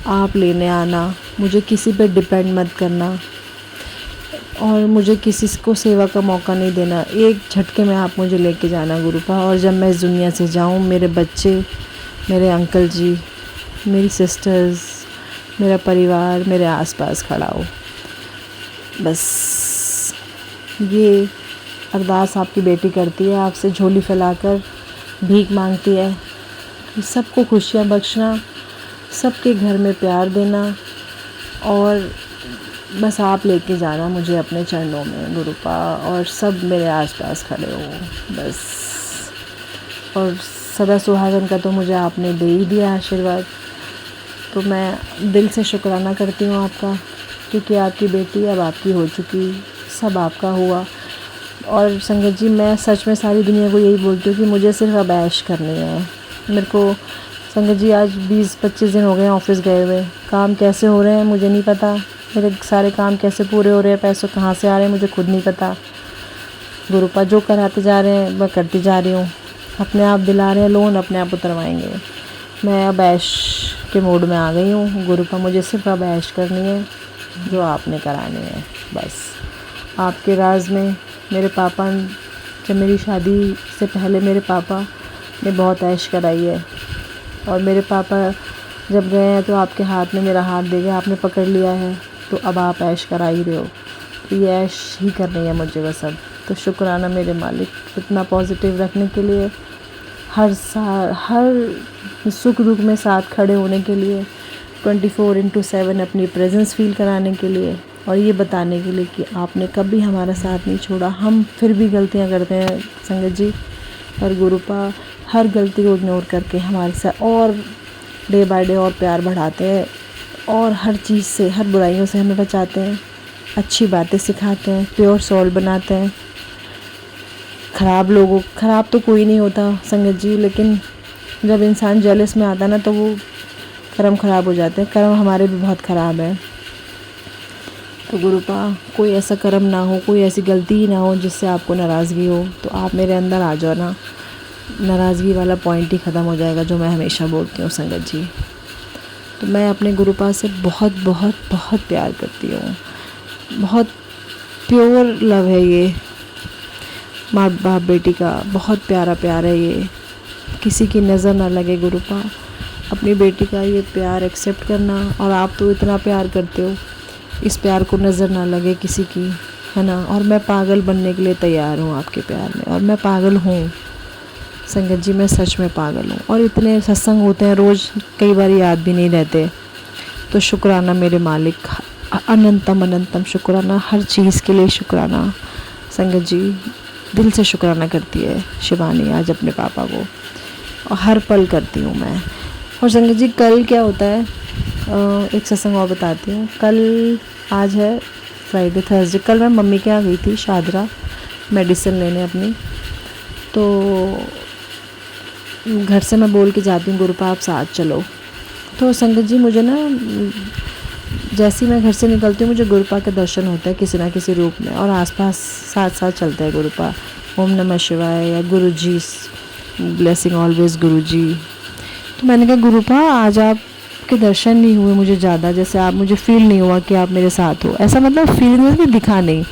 आप लेने आना, मुझे किसी पे डिपेंड मत करना, और मुझे किसी को सेवा का मौका नहीं देना। एक झटके में आप मुझे लेके जाना गुरुपा, और जब मैं इस दुनिया से जाऊँ, मेरे बच्चे, मेरे अंकल जी, मेरी सिस्टर्स, मेरा परिवार मेरे आसपास खड़ा हो। बस ये अरदास आपकी बेटी करती है, आपसे झोली फैलाकर भीख मांगती है कि सबको खुशियाँ बख्शना, सबके घर में प्यार देना, और बस आप लेके जाना मुझे अपने चरणों में गुरुपा, और सब मेरे आसपास खड़े हो बस। और सदा सुहागन का तो मुझे आपने दे ही दिया आशीर्वाद, तो मैं दिल से शुक्राना करती हूँ आपका, क्योंकि आपकी बेटी अब आपकी हो चुकी, सब आपका हुआ। और संगत जी, मैं सच में सारी दुनिया को यही बोलती हूँ कि मुझे सिर्फ अब ऐश करनी है। मेरे को संगत जी आज 20-25 दिन हो गए ऑफिस गए हुए, काम कैसे हो रहे हैं मुझे नहीं पता, मेरे सारे काम कैसे पूरे हो रहे हैं, पैसे कहाँ से आ रहे हैं मुझे खुद नहीं पता। गुरुपा जो कराते जा रहे हैं मैं करती जा रही हूँ, अपने आप दिला रहे हैं लोन, अपने आप उतरवाएंगे। मैं अब ऐश के मूड में आ गई हूँ गुरुपा, मुझे सिर्फ अब ऐश करनी है जो आपने करानी है बस। आपके राज में मेरे पापा, जब मेरी शादी से पहले मेरे पापा ने बहुत ऐश कराई है, और मेरे पापा जब गए हैं तो आपके हाथ में मेरा हाथ दे गए, आपने पकड़ लिया है, तो अब आप ऐश करा ही रहे हो। तो ये ऐश ही करनी है मुझे बस अब। तो शुक्राना मेरे मालिक, इतना पॉजिटिव रखने के लिए, हर सुख दुख में साथ खड़े होने के लिए, 24/7 अपनी प्रेजेंस फील कराने के लिए, और ये बताने के लिए कि आपने कभी हमारा साथ नहीं छोड़ा। हम फिर भी गलतियां करते हैं संगत जी, पर गुरुपा हर गलती को इग्नोर करके हमारे साथ और डे बाय डे और प्यार बढ़ाते हैं, और हर चीज़ से, हर बुराइयों से हमें बचाते हैं, अच्छी बातें सिखाते हैं, प्योर सोल बनाते हैं। ख़राब तो कोई नहीं होता संगत जी, लेकिन जब इंसान जेलस में आता ना तो वो कर्म ख़राब हो जाते हैं। कर्म हमारे भी बहुत ख़राब है। तो गुरुपा कोई ऐसा कर्म ना हो, कोई ऐसी गलती ही ना हो जिससे आपको नाराज़गी हो, तो आप मेरे अंदर आ जाओ ना, नाराज़गी वाला पॉइंट ही ख़त्म हो जाएगा, जो मैं हमेशा बोलती हूँ संगत जी। तो मैं अपने गुरुपा से बहुत बहुत बहुत प्यार करती हूँ, बहुत प्योर लव है ये, माँ बाप बेटी का बहुत प्यारा प्यार है ये। किसी की नज़र ना लगे गुरुपा, अपनी बेटी का ये प्यार एक्सेप्ट करना, और आप तो इतना प्यार करते हो, इस प्यार को नज़र ना लगे किसी की, है ना। और मैं पागल बनने के लिए तैयार हूँ आपके प्यार में, और मैं पागल हूँ संगत जी, मैं सच में पागल हूँ। और इतने सत्संग होते हैं रोज़, कई बार याद भी नहीं रहते। तो शुक्राना मेरे मालिक, अनंतम अनंतम शुक्राना, हर चीज़ के लिए शुक्राना संगत जी। दिल से शुक्राना करती है शिवानी आज अपने पापा को, और हर पल करती हूँ मैं। और संगत जी कल क्या होता है, एक सत्संग और बताती हूँ। कल, आज है फ्राइडे, थर्सडे, कल मैं मम्मी के यहाँ गई थी शादरा मेडिसिन लेने अपनी। तो घर से मैं बोल के जाती हूँ गुरुपा आप साथ चलो। तो संगत जी मुझे ना, जैसे ही मैं घर से निकलती हूँ मुझे गुरुपा के दर्शन होते हैं किसी ना किसी रूप में, और आसपास साथ साथ चलते हैं गुरुपा, ओम नमः शिवाय या गुरु जी ब्लेसिंग ऑलवेज गुरु जी। तो मैंने कहा गुरुपा आज आपके दर्शन नहीं हुए मुझे ज़्यादा, जैसे आप, मुझे फील नहीं हुआ कि आप मेरे साथ हो, ऐसा मतलब फीलिंग में दिखा नहीं,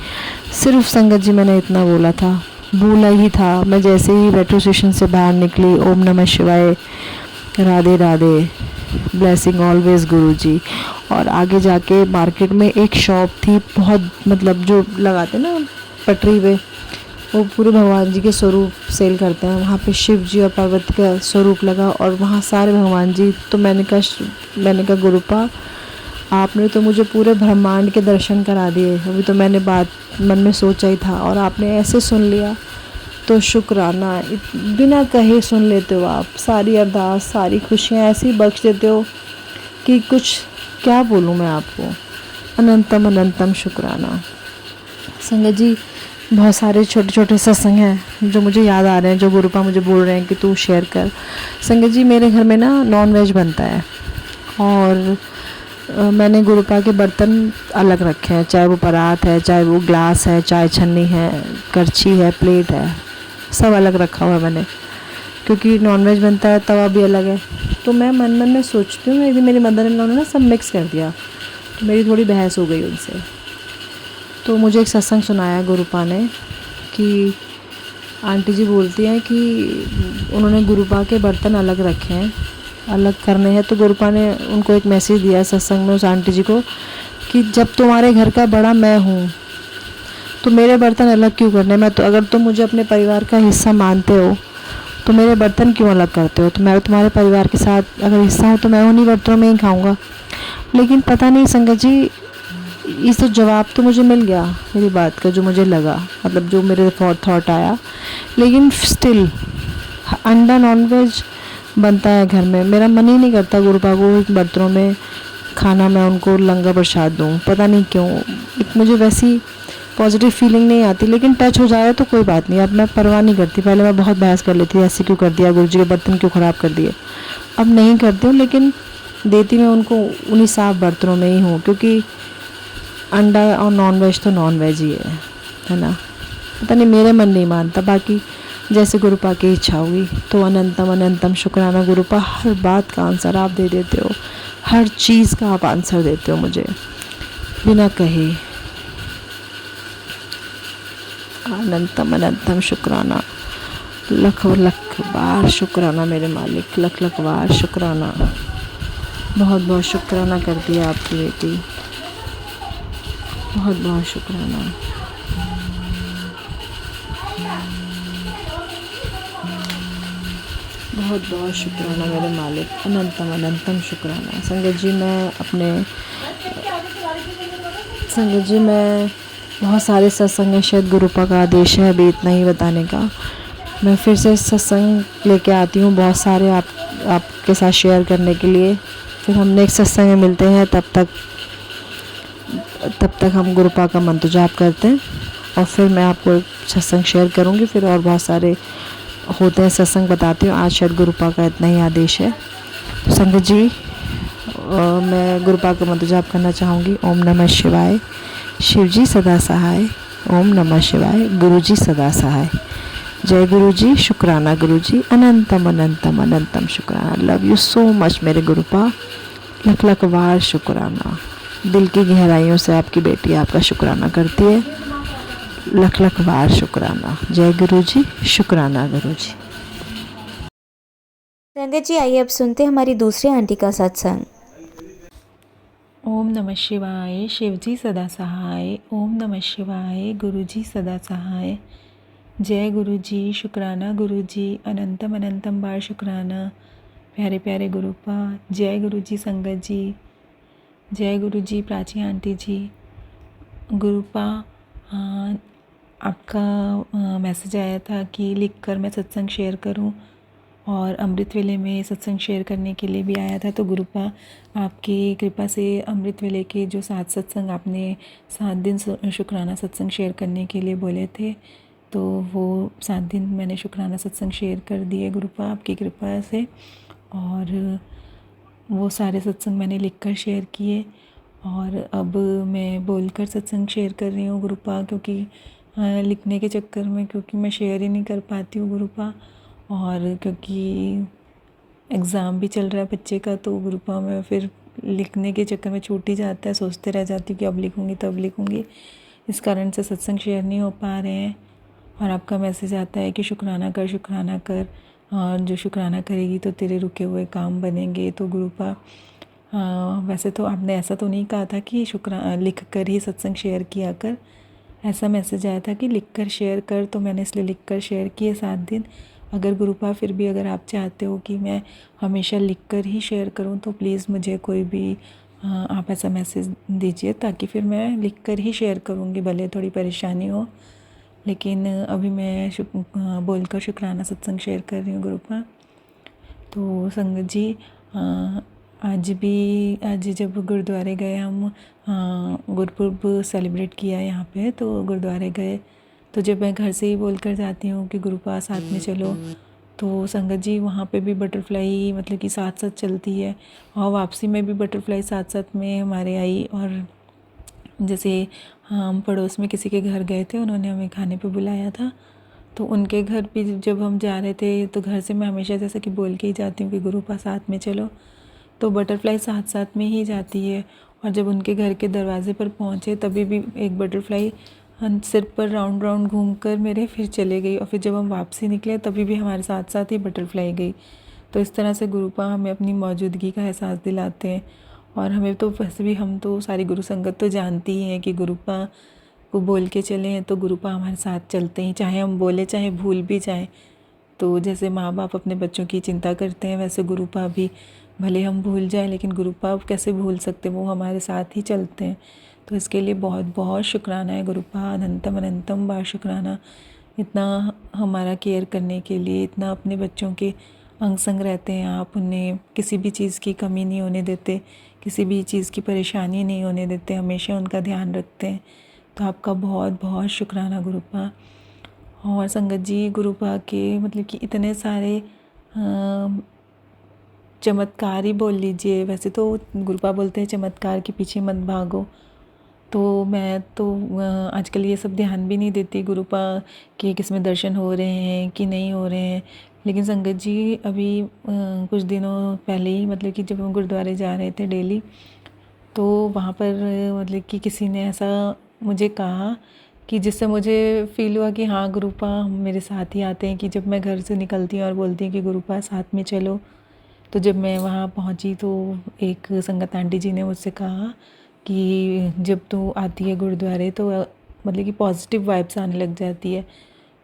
सिर्फ संगत जी मैंने इतना बोला था, बोला ही था। मैं जैसे ही मेट्रो स्टेशन से बाहर निकली, ओम नमः शिवाय, राधे राधे, ब्लेसिंग ऑलवेज गुरु जी। और आगे जाके मार्केट में एक शॉप थी, बहुत मतलब जो लगाते ना पटरी पे, वो पूरे भगवान जी के स्वरूप सेल करते हैं। वहाँ पे शिव जी और पार्वती का स्वरूप लगा, और वहाँ सारे भगवान जी। तो मैंने कहा गुरुपा आपने तो मुझे पूरे ब्रह्मांड के दर्शन करा दिए, अभी तो मैंने बात मन में सोचा ही था, और आपने ऐसे सुन लिया, तो शुक्राना, बिना कहे सुन लेते हो आप। सारी अरदास, सारी खुशियाँ ऐसी बख्श देते हो कि कुछ क्या बोलूँ मैं आपको। अनंतम अनंतम शुक्राना संगत जी। बहुत सारे छोटे छोटे सत्संग हैं जो मुझे याद आ रहे हैं, जो गुरुपा मुझे बोल रहे हैं कि तू शेयर कर। संगत जी मेरे घर में ना नॉन वेज बनता है, और मैंने गुरुपा के बर्तन अलग रखे हैं, चाहे वो परात है, चाहे वो ग्लास है, चाय छन्नी है, करछी है, प्लेट है, सब अलग रखा हुआ है मैंने, क्योंकि नॉनवेज बनता है, तवा भी अलग है। तो मैं मन में सोचती हूँ, यदि मेरी मदर इन लॉ ने ना सब मिक्स कर दिया, तो मेरी थोड़ी बहस हो गई उनसे। तो मुझे एक सत्संग सुनाया गुरुपा ने कि आंटी जी बोलती हैं कि उन्होंने गुरुपा के बर्तन अलग रखे हैं, अलग करने हैं। तो गुरुपा ने उनको एक मैसेज दिया सत्संग में उस आंटी जी को कि जब तुम्हारे घर का बड़ा मैं हूँ तो मेरे बर्तन अलग क्यों करने। मैं तो, अगर तुम मुझे अपने परिवार का हिस्सा मानते हो तो मेरे बर्तन क्यों अलग करते हो। तो मैं तुम्हारे परिवार के साथ अगर हिस्सा हूँ तो मैं उन्हीं बर्तनों में ही खाऊँगा। लेकिन पता नहीं संगत जी, इस तो जवाब तो मुझे मिल गया मेरी बात का, जो मुझे लगा, मतलब जो मेरे थॉट आया। लेकिन स्टिल अंडा नॉनवेज बनता है घर में, मेरा मन ही नहीं करता गुरुपा को इन बर्तनों में खाना, मैं उनको लंगर प्रसाद दूँ। पता नहीं क्यों, एक मुझे वैसी पॉजिटिव फीलिंग नहीं आती। लेकिन टच हो जाए तो कोई बात नहीं, अब मैं परवाह नहीं करती। पहले मैं बहुत बहस कर लेती, ऐसे क्यों कर दिया, गुरुजी के बर्तन क्यों ख़राब कर दिए। अब नहीं करती हूँ, लेकिन देती मैं उनको उन्हीं साफ बर्तनों में ही हूँ, क्योंकि अंडा और नॉन वेज तो नॉन वेज ही है ना। पता नहीं मेरा मन नहीं मानता, बाकी जैसे गुरुपा की इच्छा हुई। तो अनंतम अनंतम शुक्राना गुरुपा, हर बात का आंसर आप दे देते हो, हर चीज़ का आप आंसर देते हो मुझे बिना कहे। अनंतम अनंतम शुक्राना, लख लख बार शुक्राना मेरे मालिक, लख लख बार शुक्राना। बहुत बहुत शुक्राना कर दिया आपकी बेटी, बहुत बहुत शुक्राना। बहुत बहुत शुक्राना मेरे मालिक, अनंतम अनंतम शुक्राना। संगत जी मैं बहुत सारे सत्संग हैं, शायद गुरुपा का आदेश है अभी इतना ही बताने का। मैं फिर से सत्संग लेके आती हूँ बहुत सारे आपके साथ शेयर करने के लिए। फिर हम नेक्स्ट सत्संग में मिलते हैं, तब तक हम गुरुपा का मंत्र जाप करते हैं और फिर मैं आपको सत्संग शेयर करूँगी। फिर और बहुत सारे होते हैं सत्संग बताती हूँ। आज शायद गुरुपा का इतना ही आदेश है। तो संगत जी मैं गुरुपा का मंत्र जाप करना चाहूँगी। ओम नमः शिवाय, शिव जी सदा सहाय। ओम नमः शिवाय, गुरु जी सदा सहाय। जय गुरु जी, शुक्राना गुरु जी, अनंतम अनंतम अनंतम शुक्राना। लव यू सो मच मेरे गुरुपा, लख लख बार शुक्राना। दिल की गहराइयों से आपकी बेटी आपका शुक्राना करती है, लख लख बार शुक्राना। जय गुरु जी, शुक्राना गुरु जी। संगत जी आइए अब सुनते हैं हमारी दूसरी आंटी का सत्संग। ओम नमः शिवाय, शिव जी सदा सहाय। ओम नमः शिवाय, गुरु जी सदा सहाय। जय गुरु जी, शुक्राना गुरु जी, अनंतम अनंतम बार शुक्राना। प्यारे प्यारे गुरुपा, जय गुरु जी संगत जी, जय गुरु जी प्राची आंटी जी। गुरुपा आपका मैसेज आया था कि लिखकर मैं सत्संग शेयर करूं, और अमृत वेले में सत्संग शेयर करने के लिए भी आया था। तो गुरुपा आपकी कृपा से अमृत वेले के जो 7 सत्संग आपने 7 दिन शुक्राना सत्संग शेयर करने के लिए बोले थे, तो वो 7 दिन मैंने शुक्राना सत्संग शेयर कर दिए गुरुपा आपकी कृपा से। और वो सारे सत्संग मैंने लिखकर शेयर किए, और अब मैं बोलकर सत्संग शेयर कर रही हूँ गुरुपा, क्योंकि लिखने के चक्कर में क्योंकि मैं शेयर ही नहीं कर पाती हूँ गुरुपा, और क्योंकि एग्ज़ाम भी चल रहा है बच्चे का, तो गुरुपा में फिर लिखने के चक्कर में छूट ही जाता है, सोचते रह जाती हूँ कि अब लिखूँगी तब लिखूँगी। इस कारण से सत्संग शेयर नहीं हो पा रहे हैं। और आपका मैसेज आता है कि शुक्राना कर, और जो शुक्राना करेगी तो तेरे रुके हुए काम बनेंगे। तो गुरुपा वैसे तो आपने ऐसा तो नहीं कहा था कि लिख कर ही सत्संग शेयर किया कर, ऐसा मैसेज आया था कि लिख कर शेयर कर, तो मैंने इसलिए लिख कर शेयर किए 7 दिन। अगर गुरुपा फिर भी अगर आप चाहते हो कि मैं हमेशा लिख कर ही शेयर करूं, तो प्लीज़ मुझे कोई भी आप ऐसा मैसेज दीजिए, ताकि फिर मैं लिख कर ही शेयर करूंगी, भले थोड़ी परेशानी हो। लेकिन अभी मैं बोलकर शुक्राना सत्संग शेयर कर रही हूँ गुरुपा। तो संगत जी आज जब गुरुद्वारे गए हम, गुरपुरब सेलिब्रेट किया यहाँ पे, तो गुरुद्वारे गए, तो जब मैं घर से ही बोलकर जाती हूँ कि गुरुपा साथ में चलो, तो संगत जी वहाँ पे भी बटरफ्लाई मतलब कि साथ साथ चलती है, और वापसी में भी बटरफ्लाई साथ साथ में हमारे आई। और जैसे हम पड़ोस में किसी के घर गए थे, उन्होंने हमें खाने पे बुलाया था, तो उनके घर भी जब हम जा रहे थे, तो घर से मैं हमेशा जैसा कि बोल के ही जाती हूँ कि गुरुपा साथ में चलो, तो बटरफ्लाई साथ साथ में ही जाती है। और जब उनके घर के दरवाजे पर पहुँचे, तभी भी एक बटरफ्लाई सिर पर राउंड राउंड घूमकर मेरे फिर चले गई, और फिर जब हम वापसी निकले तभी भी हमारे साथ साथ ही बटरफ्लाई गई। तो इस तरह से गुरुपा हमें अपनी मौजूदगी का एहसास दिलाते हैं। और हमें तो वैसे भी हम तो सारी गुरु संगत तो जानती ही हैं कि गुरुपा को बोल के चलें तो गुरुपा हमारे साथ चलते हैं, चाहे हम बोले चाहे भूल भी जाएं। तो जैसे माँ बाप अपने बच्चों की चिंता करते हैं, वैसे गुरुपा भी भले हम भूल जाएं, लेकिन गुरुपा कैसे भूल सकते, वो हमारे साथ ही चलते हैं। तो इसके लिए बहुत बहुत शुक्राना है गुरुपा, अनंतम अनंतम बार शुक्राना, इतना हमारा केयर करने के लिए, इतना अपने बच्चों के अंग संग रहते हैं आप, उन्हें किसी भी चीज़ की कमी नहीं होने देते, किसी भी चीज़ की परेशानी नहीं होने देते, हमेशा उनका ध्यान रखते हैं। तो आपका बहुत बहुत शुक्राना गुरुपा। और संगत जी गुरुपा के मतलब कि इतने सारे चमत्कार ही बोल लीजिए, वैसे तो गुरुपा बोलते हैं चमत्कार के पीछे मत भागो, तो मैं तो आजकल ये सब ध्यान भी नहीं देती गुरुपा कि किस में दर्शन हो रहे हैं कि नहीं हो रहे हैं। लेकिन संगत जी अभी कुछ दिनों पहले ही मतलब कि जब हम गुरुद्वारे जा रहे थे डेली, तो वहाँ पर मतलब कि किसी ने ऐसा मुझे कहा कि जिससे मुझे फ़ील हुआ कि हाँ गुरुपा मेरे साथ ही आते हैं। कि जब मैं घर से निकलती हूँ और बोलती हूँ कि गुरुपा साथ में चलो, तो जब मैं वहाँ पहुँची तो एक संगत आंटी जी ने मुझसे कहा कि जब तू आती है गुरुद्वारे तो मतलब कि पॉजिटिव वाइब्स आने लग जाती है।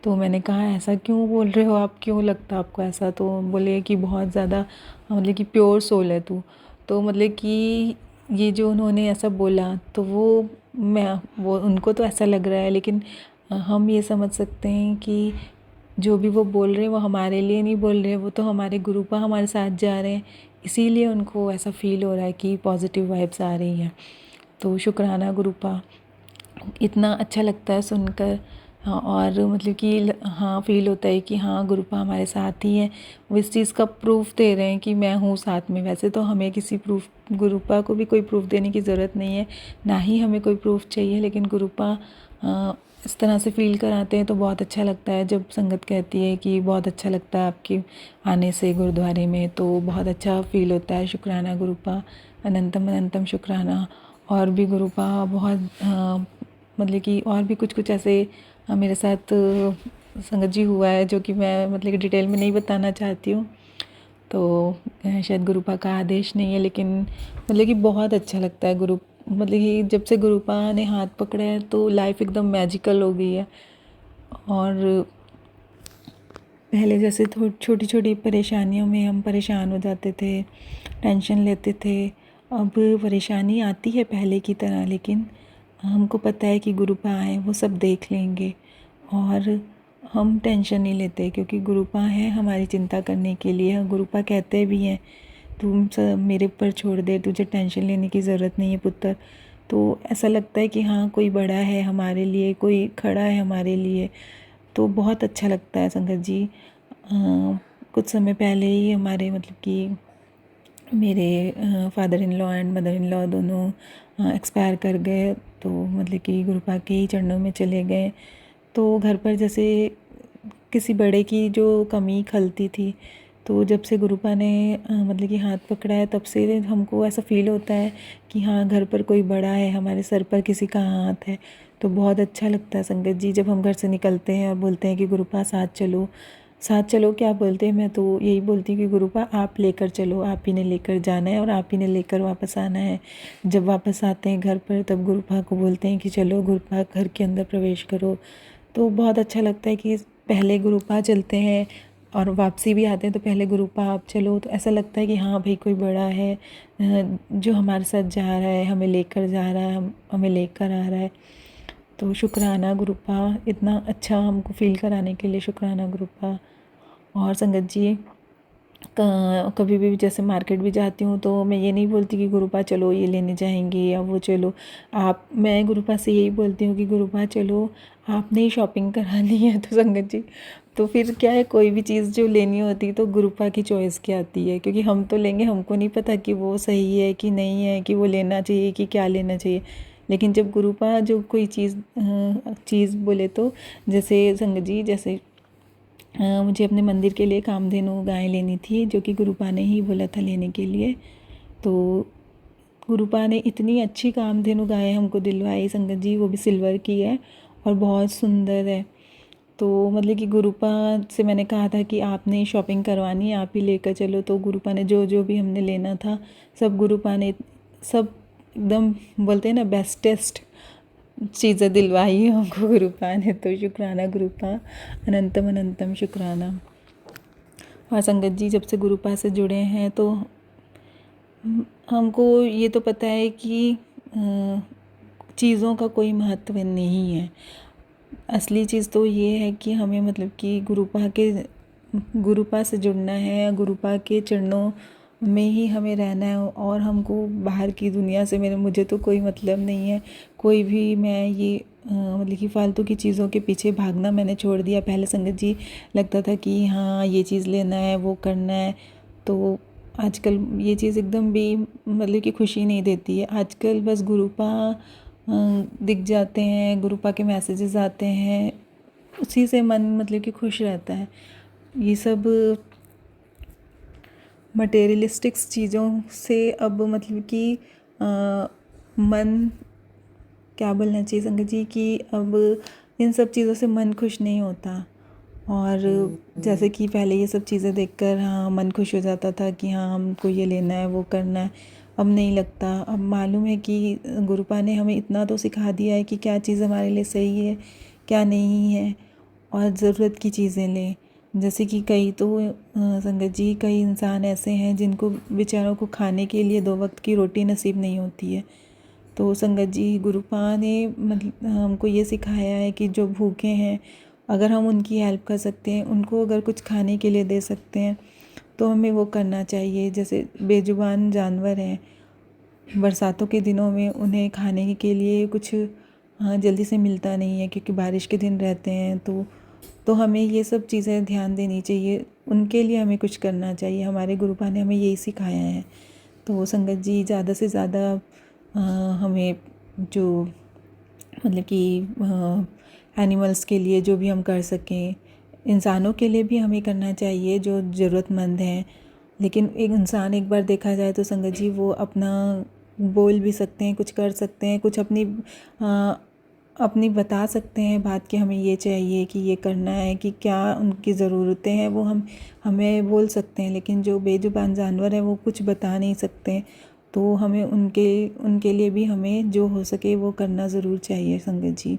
तो मैंने कहा ऐसा क्यों बोल रहे हो आप, क्यों लगता आपको ऐसा? तो बोले कि बहुत ज़्यादा मतलब कि प्योर सोल है तू। तो मतलब कि ये जो उन्होंने ऐसा बोला तो वो उनको तो ऐसा लग रहा है, लेकिन हम ये समझ सकते हैं कि जो भी वो बोल रहे हैं वो हमारे लिए नहीं बोल रहे हैं, वो तो हमारे गुरुपा हमारे साथ जा रहे हैं, इसीलिए उनको ऐसा फ़ील हो रहा है कि पॉजिटिव वाइब्स आ रही हैं। तो शुक्राना गुरुपा, इतना अच्छा लगता है सुनकर। हाँ, और मतलब कि हाँ फ़ील होता है कि हाँ गुरुपा हमारे साथ ही हैं, वो इस चीज़ का प्रूफ दे रहे हैं कि मैं हूँ साथ में। वैसे तो हमें किसी प्रूफ, गुरुपा को भी कोई प्रूफ देने की ज़रूरत नहीं है, ना ही हमें कोई प्रूफ चाहिए, लेकिन गुरुपा इस तरह से फ़ील कराते हैं तो बहुत अच्छा लगता है। जब संगत कहती है कि बहुत अच्छा लगता है आपके आने से गुरुद्वारे में, तो बहुत अच्छा फ़ील होता है। शुक्राना गुरुपा, अनंतम अनंतम शुक्राना। और भी गुरुपा बहुत मतलब कि और भी कुछ कुछ ऐसे मेरे साथ संगत जी हुआ है जो कि मैं मतलब कि डिटेल में नहीं बताना चाहती हूँ। तो शायद गुरुपा का आदेश नहीं है, लेकिन मतलब कि बहुत अच्छा लगता है मतलब कि जब से गुरुपा ने हाथ पकड़ा है तो लाइफ एकदम मैजिकल हो गई है। और पहले जैसे छोटी छोटी परेशानियों में हम परेशान हो जाते थे, टेंशन लेते थे, अब परेशानी आती है पहले की तरह, लेकिन हमको पता है कि गुरुपा हैं, वो सब देख लेंगे और हम टेंशन नहीं लेते, क्योंकि गुरुपा हैं हमारी चिंता करने के लिए। गुरुपा कहते भी हैं तुम सब मेरे ऊपर छोड़ दे, तुझे टेंशन लेने की ज़रूरत नहीं है पुत्र। तो ऐसा लगता है कि हाँ कोई बड़ा है हमारे लिए, कोई खड़ा है हमारे लिए, तो बहुत अच्छा लगता है संगत जी। कुछ समय पहले ही हमारे मतलब कि मेरे father in law and mother in law दोनों एक्सपायर कर गए, तो मतलब कि गुरुपा के ही चरणों में चले गए। तो घर पर जैसे किसी बड़े की जो कमी खलती थी, तो जब से गुरुपा ने मतलब कि हाथ पकड़ा है तब से हमको ऐसा फ़ील होता है कि हाँ घर पर कोई बड़ा है, हमारे सर पर किसी का हाथ है। तो बहुत अच्छा लगता है संगत जी जब हम घर से निकलते हैं और बोलते हैं कि गुरुपा साथ चलो। साथ चलो क्या बोलते हैं, मैं तो यही बोलती हूँ कि गुरुपा आप लेकर चलो, आप ही ने लेकर जाना है और आप ही ने लेकर वापस आना है। जब वापस आते हैं घर पर तब गुरुपा को बोलते हैं कि चलो गुरुपा घर के अंदर प्रवेश करो। तो बहुत अच्छा लगता है कि पहले गुरुपा चलते हैं और वापसी भी आते हैं तो पहले गुरुपा आप चलो, तो ऐसा लगता है कि हाँ भाई कोई बड़ा है जो हमारे साथ जा रहा है, हमें लेकर जा रहा है, हमें लेकर आ रहा है। तो शुक्राना गुरुपा, इतना अच्छा हमको फ़ील कराने के लिए शुक्राना गुरुपा। और संगत जी कभी भी जैसे मार्केट भी जाती हूँ तो मैं ये नहीं बोलती कि गुरुपा चलो ये लेने जाएंगे या वो चलो, मैं गुरुपा से यही बोलती हूँ कि गुरुपा चलो आपने ही शॉपिंग करानी है। तो संगत जी तो फिर क्या है, कोई भी चीज़ जो लेनी होती तो गुरुपा की चॉइस की आती है, क्योंकि हम तो लेंगे, हमको नहीं पता कि वो सही है कि नहीं है, कि वो लेना चाहिए कि क्या लेना चाहिए। लेकिन जब गुरुपा जो कोई चीज़ बोले, तो जैसे संगत जी जैसे मुझे अपने मंदिर के लिए कामधेनु गाय लेनी थी, जो कि गुरुपा ने ही बोला था लेने के लिए। तो गुरुपा ने इतनी अच्छी कामधेनु गाय हमको दिलवाई संगत जी, वो भी सिल्वर की है और बहुत सुंदर है। तो मतलब कि गुरुपा से मैंने कहा था कि आपने शॉपिंग करवानी है, आप ही लेकर चलो। तो गुरुपा ने जो जो भी हमने लेना था सब गुरुपा ने सब एकदम बोलते हैं ना बेस्टेस्ट चीज़ें दिलवाई है हमको गुरुपा ने। तो शुक्राना गुरुपा, अनंतम अनंतम शुक्राना। और संगत जी जब से गुरुपा से जुड़े हैं तो हमको ये तो पता है कि चीज़ों का कोई महत्व नहीं है। असली चीज़ तो ये है कि हमें मतलब कि गुरुपा से जुड़ना है, गुरुपा के चरणों में ही हमें रहना है। और हमको बाहर की दुनिया से मुझे तो कोई मतलब नहीं है, कोई भी मैं ये मतलब कि फालतू की चीज़ों के पीछे भागना मैंने छोड़ दिया। पहले संगत जी लगता था कि हाँ ये चीज़ लेना है, वो करना है, तो आजकल ये चीज़ एकदम भी मतलब कि खुशी नहीं देती है। आजकल बस गुरुपा दिख जाते हैं, गुरुपा के मैसेजेस आते हैं, उसी से मन मतलब कि खुश रहता है। ये सब मटेरियलिस्टिक्स चीज़ों से अब मतलब कि मन, क्या बोलना चाहिए संगत जी, कि अब इन सब चीज़ों से मन खुश नहीं होता। और जैसे कि पहले ये सब चीज़ें देखकर हाँ मन खुश हो जाता था कि हाँ हमको ये लेना है, वो करना है, अब नहीं लगता। अब मालूम है कि गुरुपा ने हमें इतना तो सिखा दिया है कि क्या चीज़ हमारे लिए सही है, क्या नहीं है, और ज़रूरत की चीज़ें लें। जैसे कि कई तो संगत जी, कई इंसान ऐसे हैं जिनको बेचारों को खाने के लिए 2 वक्त की रोटी नसीब नहीं होती है। तो संगत जी, गुरुपा ने मतलब हमको ये सिखाया है कि जो भूखे हैं, अगर हम उनकी हेल्प कर सकते हैं, उनको अगर कुछ खाने के लिए दे सकते हैं तो हमें वो करना चाहिए। जैसे बेजुबान जानवर हैं, बरसातों के दिनों में उन्हें खाने के लिए कुछ जल्दी से मिलता नहीं है क्योंकि बारिश के दिन रहते हैं। तो हमें ये सब चीज़ें ध्यान देनी चाहिए, उनके लिए हमें कुछ करना चाहिए। हमारे गुरुपा ने हमें यही सिखाया है। तो संगत जी, ज़्यादा से ज़्यादा हमें जो मतलब कि एनिमल्स के लिए जो भी हम कर सकें, इंसानों के लिए भी हमें करना चाहिए जो ज़रूरतमंद हैं। लेकिन एक इंसान एक बार देखा जाए तो संगत जी वो अपना बोल भी सकते हैं, कुछ कर सकते हैं, कुछ अपनी बता सकते हैं बात कि हमें ये चाहिए, कि ये करना है, कि क्या उनकी ज़रूरतें हैं वो हमें बोल सकते हैं। लेकिन जो बेजुबान जानवर हैं वो कुछ बता नहीं सकते। तो हमें उनके लिए भी हमें जो हो सके वो करना ज़रूर चाहिए संगत जी।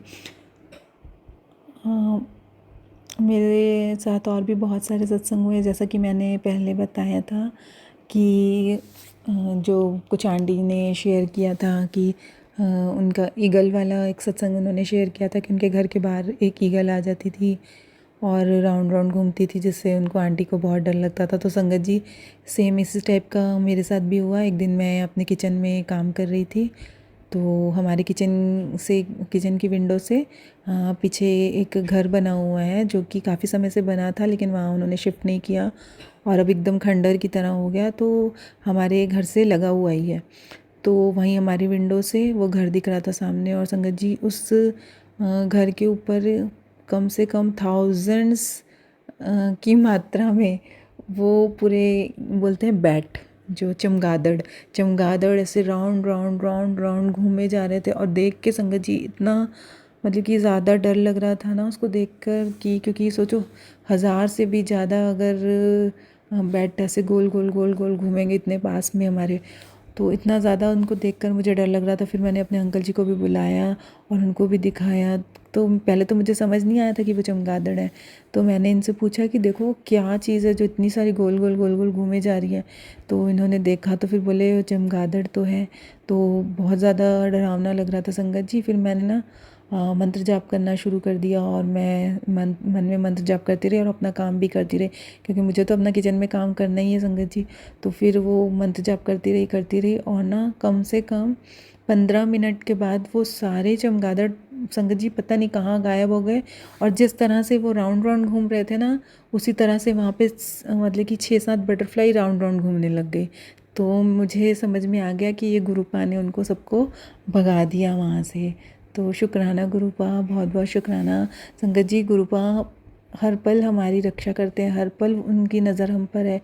मेरे साथ और भी बहुत सारे सत्संग हुए, जैसा कि मैंने पहले बताया था कि जो कुछ आंटी ने शेयर किया था कि उनका ईगल वाला एक सत्संग उन्होंने शेयर किया था कि उनके घर के बाहर एक ईगल आ जाती थी और राउंड राउंड घूमती थी, जिससे उनको आंटी को बहुत डर लगता था। तो संगत जी, सेम इसी टाइप का मेरे साथ भी हुआ। एक दिन मैं अपने किचन में काम कर रही थी, तो हमारे किचन की विंडो से पीछे एक घर बना हुआ है जो कि काफ़ी समय से बना था, लेकिन वहाँ उन्होंने शिफ्ट नहीं किया और अब एकदम खंडर की तरह हो गया। तो हमारे घर से लगा हुआ ही है, तो वहीं हमारी विंडो से वो घर दिख रहा था सामने। और संगत जी, उस घर के ऊपर कम से कम थाउजेंड्स की मात्रा में वो पूरे बोलते हैं बैट, जो चमगादड़ ऐसे राउंड राउंड राउंड राउंड घूमे जा रहे थे। और देख के संगत जी इतना मतलब कि ज़्यादा डर लग रहा था ना उसको देखकर, कि क्योंकि सोचो 1000 से भी ज़्यादा अगर बैट ऐसे गोल गोल गोल गोल घूमेंगे इतने पास में हमारे, तो इतना ज़्यादा उनको देखकर मुझे डर लग रहा था। फिर मैंने अपने अंकल जी को भी बुलाया और उनको भी दिखाया। तो पहले तो मुझे समझ नहीं आया था कि वो चमगादड़ है। तो मैंने इनसे पूछा कि देखो क्या चीज़ है जो इतनी सारी गोल गोल गोल गोल घूमे जा रही है। तो इन्होंने देखा तो फिर बोले चमगादड़ तो है। तो बहुत ज़्यादा डरावना लग रहा था संगत जी। फिर मैंने ना मंत्र जाप करना शुरू कर दिया और मैं मन में मंत्र जाप करती रही और अपना काम भी करती रही, क्योंकि मुझे तो अपना किचन में काम करना ही है संगत जी। तो फिर वो मंत्र जाप करती रही और ना कम से कम 15 मिनट के बाद वो सारे चमगादड़ संगत जी पता नहीं कहाँ गायब हो गए। और जिस तरह से वो राउंड राउंड घूम रहे थे ना, उसी तरह से वहाँ पे मतलब कि 6-7 बटरफ्लाई राउंड राउंड घूमने लग गई। तो मुझे समझ में आ गया कि ये गुरुपा ने उनको सबको भगा दिया वहाँ से। तो शुक्राना गुरुपा, बहुत बहुत शुक्राना संगत जी। गुरुपा हर पल हमारी रक्षा करते हैं, हर पल उनकी नज़र हम पर है।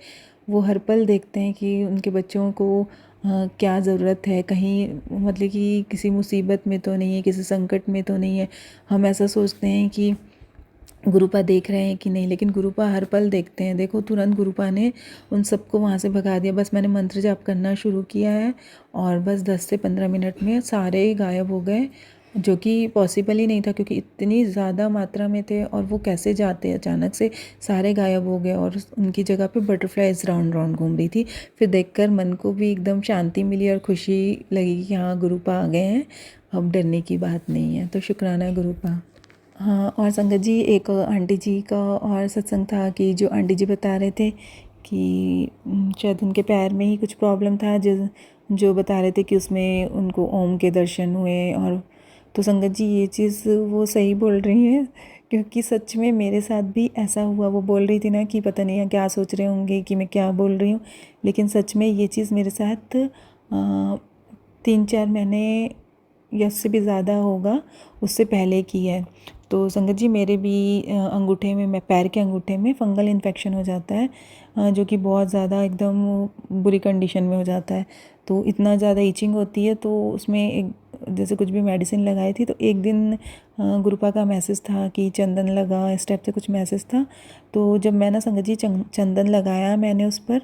वो हर पल देखते हैं कि उनके बच्चों को क्या ज़रूरत है, कहीं मतलब कि किसी मुसीबत में तो नहीं है, किसी संकट में तो नहीं है। हम ऐसा सोचते हैं कि गुरुपा देख रहे हैं कि नहीं, लेकिन गुरुपा हर पल देखते हैं। देखो तुरंत गुरुपा ने उन सबको वहाँ से भगा दिया। बस मैंने मंत्र जाप करना शुरू किया है और बस 10 से 15 मिनट में सारे गायब हो गए, जो कि पॉसिबल ही नहीं था क्योंकि इतनी ज़्यादा मात्रा में थे। और वो कैसे जाते, अचानक से सारे गायब हो गए और उनकी जगह पे बटरफ्लाइज राउंड राउंड घूम रही थी। फिर देखकर मन को भी एकदम शांति मिली और खुशी लगी कि हाँ गुरुपा आ गए हैं, अब डरने की बात नहीं है। तो शुक्राना गुरुपा। हाँ, और संगत जी, एक आंटी जी का और सत्संग था कि जो आंटी जी बता रहे थे कि शायद उनके पैर में ही कुछ प्रॉब्लम था, जो बता रहे थे कि उसमें उनको ओम के दर्शन हुए। और तो संगत जी, ये चीज़ वो सही बोल रही हैं, क्योंकि सच में मेरे साथ भी ऐसा हुआ। वो बोल रही थी ना कि पता नहीं है क्या सोच रहे होंगे कि मैं क्या बोल रही हूँ, लेकिन सच में ये चीज़ मेरे साथ 3-4 महीने या उससे भी ज़्यादा होगा, उससे पहले की है। तो संगत जी मेरे भी अंगूठे में, मैं पैर के अंगूठे में फंगल इन्फेक्शन हो जाता है, जो कि बहुत ज़्यादा एकदम बुरी कंडीशन में हो जाता है। तो इतना ज़्यादा ईचिंग होती है, तो उसमें एक जैसे कुछ भी मेडिसिन लगाई थी, तो एक दिन गुरुपा का मैसेज था कि चंदन लगा, इस टाइप से कुछ मैसेज था। तो जब मैं ना संगत जी चंदन लगाया मैंने उस पर,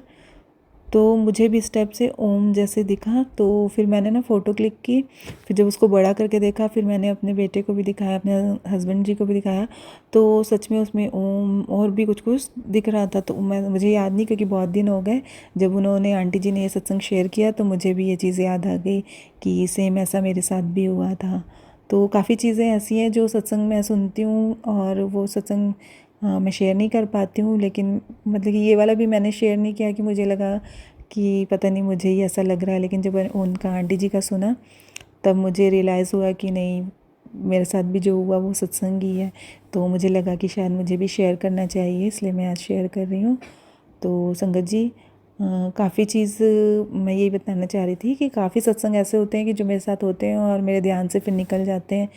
तो मुझे भी इस टाइप से ओम जैसे दिखा। तो फिर मैंने ना फ़ोटो क्लिक की, फिर जब उसको बड़ा करके देखा, फिर मैंने अपने बेटे को भी दिखाया, अपने हस्बैंड जी को भी दिखाया, तो सच में उसमें ओम और भी कुछ कुछ दिख रहा था। तो मुझे याद नहीं, क्योंकि बहुत दिन हो गए। जब उन्होंने, आंटी जी ने ये सत्संग शेयर किया, तो मुझे भी ये चीज़ याद आ गई कि सेम ऐसा मेरे साथ भी हुआ था। तो काफ़ी चीज़ें ऐसी हैं जो सत्संग मैं सुनती हूँ, और वो सत्संग मैं शेयर नहीं कर पाती हूँ। लेकिन मतलब कि ये वाला भी मैंने शेयर नहीं किया, कि मुझे लगा कि पता नहीं मुझे ही ऐसा लग रहा है। लेकिन जब उनका, आंटी जी का सुना, तब मुझे रियलाइज़ हुआ कि नहीं, मेरे साथ भी जो हुआ वो सत्संग ही है। तो मुझे लगा कि शायद मुझे भी शेयर करना चाहिए, इसलिए मैं आज शेयर कर रही हूँ। तो संगत जी काफ़ी चीज़ मैं यही बताना चाह रही थी कि काफ़ी सत्संग ऐसे होते हैं कि जो मेरे साथ होते हैं और मेरे ध्यान से फिर निकल जाते हैं,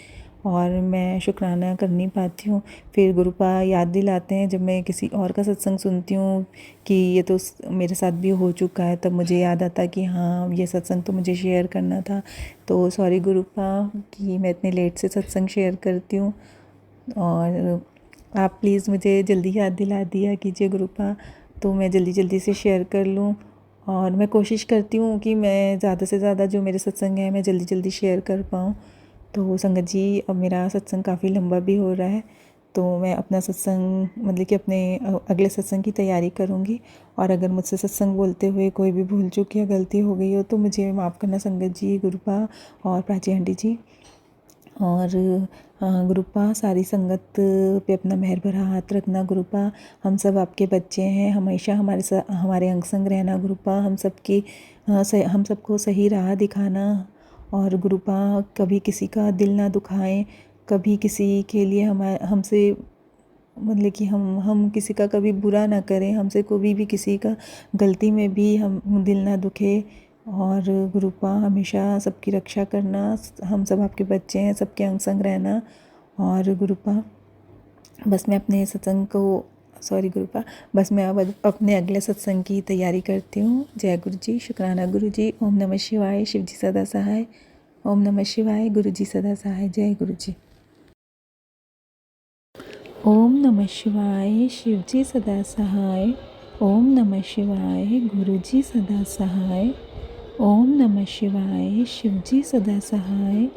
और मैं शुक्राना कर नहीं पाती हूँ। फिर गुरुपा याद दिलाते हैं जब मैं किसी और का सत्संग सुनती हूँ कि ये तो मेरे साथ भी हो चुका है, तब मुझे याद आता है कि हाँ, ये सत्संग तो मुझे शेयर करना था। तो सॉरी गुरुपा कि मैं इतने लेट से सत्संग शेयर करती हूँ, और आप प्लीज़ मुझे जल्दी याद दिला दिया कीजिए गुरुपा, तो मैं जल्दी जल्दी से शेयर कर लूँ। और मैं कोशिश करती हूँ कि मैं ज़्यादा से ज़्यादा जो मेरे सत्संग हैं मैं जल्दी जल्दी शेयर कर पाऊँ। तो संगत जी, अब मेरा सत्संग काफ़ी लंबा भी हो रहा है, तो मैं अपना सत्संग, मतलब कि अपने अगले सत्संग की तैयारी करूँगी। और अगर मुझसे सत्संग बोलते हुए कोई भी भूल चूक या गलती हो गई हो, तो मुझे माफ़ करना संगत जी, गुरुपा और प्राची आंटी जी। और गुरुपा, सारी संगत पे अपना मेहर भरा हाथ रखना गुरुपा। हम सब आपके बच्चे हैं, हमेशा हमारे अंग संग रहना गुरुपा। हम सबको सही राह दिखाना। और गुरुपा, कभी किसी का दिल ना दुखाएं, कभी किसी के लिए हमसे, मतलब कि हम किसी का कभी बुरा ना करें, हमसे कोई भी किसी का गलती में भी हम दिल ना दुखे। और गुरुपा, हमेशा सबकी रक्षा करना, हम सब आपके बच्चे हैं, सबके अंग संग रहना। और गुरुपा, बस मैं अपने सत्संग को, सॉरी गुरुपा, बस मैं अब अपने अगले सत्संग की तैयारी करती हूँ। जय गुरु जी, शुक्राना गुरु जी। ओम नमः शिवाय, शिव जी सदा सहाय। ओम नमः शिवाय, गुरु जी सदा सहाय। जय गुरु जी। ओम नमः शिवाय, शिव जी सदा सहाय। ओम नमः शिवाय, गुरु जी सदा सहाय। ओम नमः शिवाय, शिव जी सदा सहाय।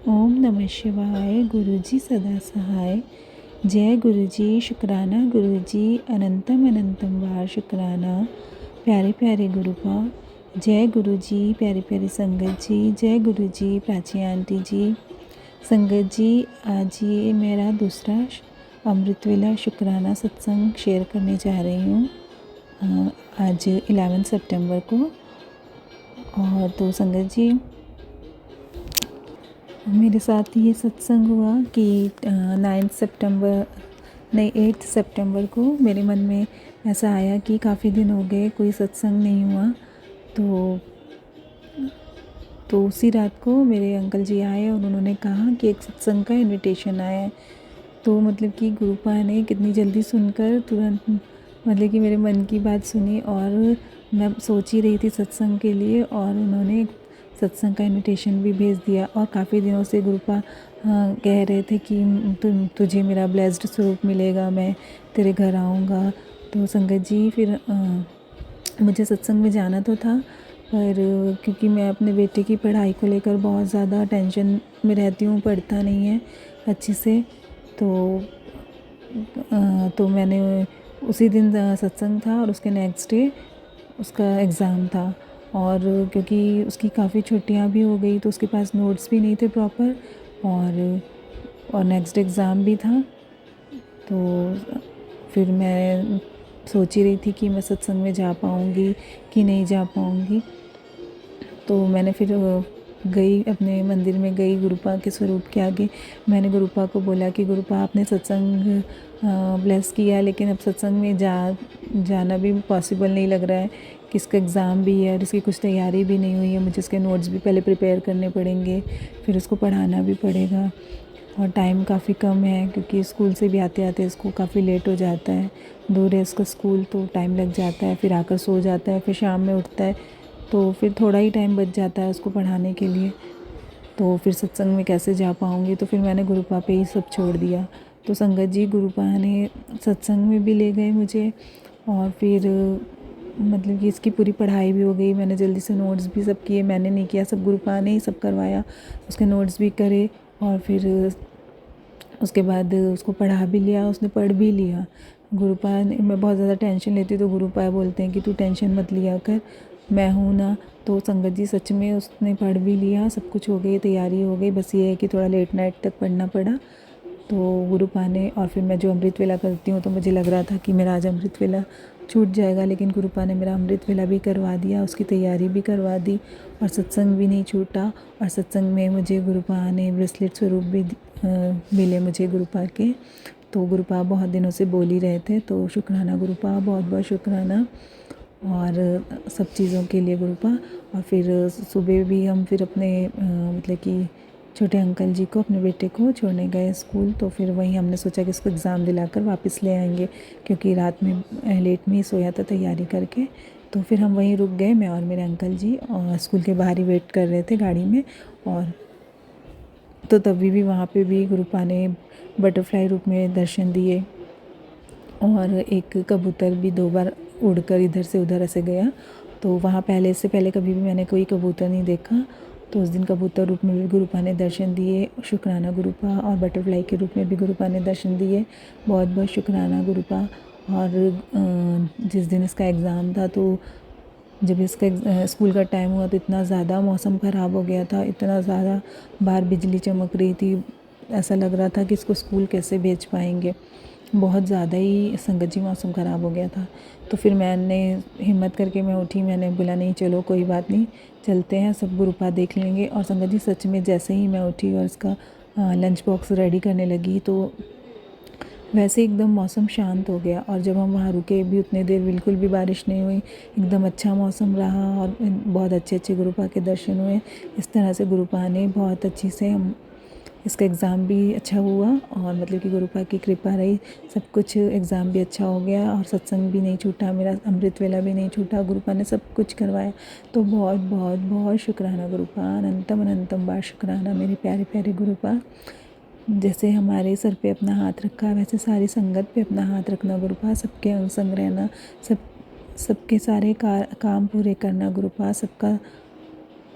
ओम नमः शिवाय, गुरु जी सदा सहाय। जय गुरु जी, शुक्राना गुरु जी, अनंतम अनंतम बार शुक्राना। प्यारे प्यारे गुरुपा, जय गुरु जी, प्यारी प्यारी संगत जी, जय गुरु जी, प्राची आंटी जी। संगत जी, आज ये मेरा दूसरा अमृत वेला शुक्राना सत्संग शेयर करने जा रही हूँ, आज 11 सितंबर को। और तो संगत जी, मेरे साथ ये सत्संग हुआ कि 8 सितंबर को मेरे मन में ऐसा आया कि काफ़ी दिन हो गए कोई सत्संग नहीं हुआ। तो उसी रात को मेरे अंकल जी आए और उन्होंने कहा कि एक सत्संग का इनविटेशन आया है। तो मतलब कि गुरुपा ने कितनी जल्दी सुनकर तुरंत, मतलब कि मेरे मन की बात सुनी, और मैं सोच ही रही थी सत्संग के लिए, और उन्होंने सत्संग का इनविटेशन भी भेज दिया। और काफ़ी दिनों से गुरुपा कह रहे थे कि तुझे मेरा ब्लेस्ड स्वरूप मिलेगा, मैं तेरे घर आऊँगा। तो संगत जी, फिर मुझे सत्संग में जाना तो था, पर क्योंकि मैं अपने बेटे की पढ़ाई को लेकर बहुत ज़्यादा टेंशन में रहती हूँ, पढ़ता नहीं है अच्छे से, तो मैंने उसी दिन सत्संग था और उसके नेक्स्ट डे उसका एग्ज़ाम था। और क्योंकि उसकी काफ़ी छुट्टियाँ भी हो गई, तो उसके पास नोट्स भी नहीं थे प्रॉपर, और नेक्स्ट एग्ज़ाम भी था। तो फिर मैं सोच ही रही थी कि मैं सत्संग में जा पाऊँगी कि नहीं जा पाऊँगी। तो मैंने फिर गई, अपने मंदिर में गई, गुरुपा के स्वरूप के आगे। मैंने गुरुपा को बोला कि गुरुपा, आपने सत्संग ब्लेस किया, लेकिन अब सत्संग में जाना भी पॉसिबल नहीं लग रहा है, कि इसका एग्ज़ाम भी है और इसकी कुछ तैयारी भी नहीं हुई है, मुझे इसके नोट्स भी पहले प्रिपेयर करने पड़ेंगे, फिर उसको पढ़ाना भी पड़ेगा और टाइम काफ़ी कम है क्योंकि स्कूल से भी आते आते इसको काफ़ी लेट हो जाता है, दूर है इसका स्कूल तो टाइम लग जाता है, फिर आकर सो जाता है, फिर शाम में उठता है तो फिर थोड़ा ही टाइम बच जाता है उसको पढ़ाने के लिए। तो फिर सत्संग में कैसे जा पाऊँगी, तो फिर मैंने गुरुपा पे ही सब छोड़ दिया। तो संगत जी गुरुपा ने सत्संग में भी ले गए मुझे और फिर मतलब कि इसकी पूरी पढ़ाई भी हो गई, मैंने जल्दी से नोट्स भी सब किए, मैंने नहीं किया, सब गुरुपा ने ही सब करवाया, उसके नोट्स भी करे और फिर उसके बाद उसको पढ़ा भी लिया, उसने पढ़ भी लिया। गुरुपा ने, मैं बहुत ज़्यादा टेंशन लेती तो गुरुपा बोलते हैं कि तू टेंशन मत लिया कर, मैं हूँ ना। तो संगत जी सच में उसने पढ़ भी लिया, सब कुछ हो गई, तैयारी हो गई, बस ये है कि थोड़ा लेट नाइट तक पढ़ना पड़ा। तो गुरुपा ने, और फिर मैं जो अमृत वेला करती हूँ तो मुझे लग रहा था कि मेरा आज अमृत वेला छूट जाएगा, लेकिन गुरुपा ने मेरा अमृत वेला भी करवा दिया, उसकी तैयारी भी करवा दी और सत्संग भी नहीं छूटा। और सत्संग में मुझे गुरुपा ने ब्रेसलेट स्वरूप भी मिले मुझे गुरुपा के। तो गुरुपा बहुत दिनों से बोल ही रहे थे, तो शुक्राना गुरुपा, बहुत बहुत शुक्राना और सब चीज़ों के लिए गुरुपा। और फिर सुबह भी हम फिर अपने मतलब कि छोटे अंकल जी को, अपने बेटे को छोड़ने गए स्कूल, तो फिर वहीं हमने सोचा कि इसको एग्ज़ाम दिलाकर वापस ले आएंगे क्योंकि रात में लेट में ही सोया था तैयारी करके। तो फिर हम वहीं रुक गए, मैं और मेरे अंकल जी, और स्कूल के बाहर ही वेट कर रहे थे गाड़ी में। और तो तभी भी वहाँ पे भी गुरुपा ने बटरफ्लाई रूप में दर्शन दिए और एक कबूतर भी 2 बार उड़कर इधर से उधर ऐसे गया। तो वहाँ पहले से पहले कभी भी मैंने कोई कबूतर नहीं देखा, तो उस दिन कबूतर रूप में भी गुरुपा ने दर्शन दिए, शुक्राना गुरुपा। और बटरफ्लाई के रूप में भी गुरुपा ने दर्शन दिए, बहुत बहुत शुक्राना गुरुपा। और जिस दिन इसका एग्ज़ाम था, तो जब इसका स्कूल का टाइम हुआ तो इतना ज़्यादा मौसम ख़राब हो गया था, इतना ज़्यादा बाहर बिजली चमक रही थी, ऐसा लग रहा था कि इसको स्कूल कैसे भेज पाएंगे, बहुत ज़्यादा ही संगत जी मौसम ख़राब हो गया था। तो फिर मैंने हिम्मत करके मैं उठी, मैंने बोला नहीं चलो कोई बात नहीं, चलते हैं, सब गुरुपा देख लेंगे। और संगत जी सच में जैसे ही मैं उठी और इसका लंच बॉक्स रेडी करने लगी तो वैसे एकदम मौसम शांत हो गया। और जब हम वहाँ रुके भी उतने देर बिल्कुल भी बारिश नहीं हुई, एकदम अच्छा मौसम रहा और बहुत अच्छे अच्छे गुरुपा के दर्शन हुए। इस तरह से गुरुपा ने बहुत अच्छी से हम इसका एग्ज़ाम भी अच्छा हुआ और मतलब कि गुरुपा की कृपा रही, सब कुछ, एग्ज़ाम भी अच्छा हो गया और सत्संग भी नहीं छूटा, मेरा अमृत वेला भी नहीं छूटा, गुरुपा ने सब कुछ करवाया। तो बहुत बहुत बहुत शुक्राना गुरुपा, अनंतम अनंतम बार शुक्राना मेरे प्यारे प्यारे गुरुपा। जैसे हमारे सर पे अपना हाथ रखा वैसे सारी संगत पे अपना हाथ रखना गुरुपा, सबके अंग संग रहना, सबके सारे काम पूरे करना गुरुपा,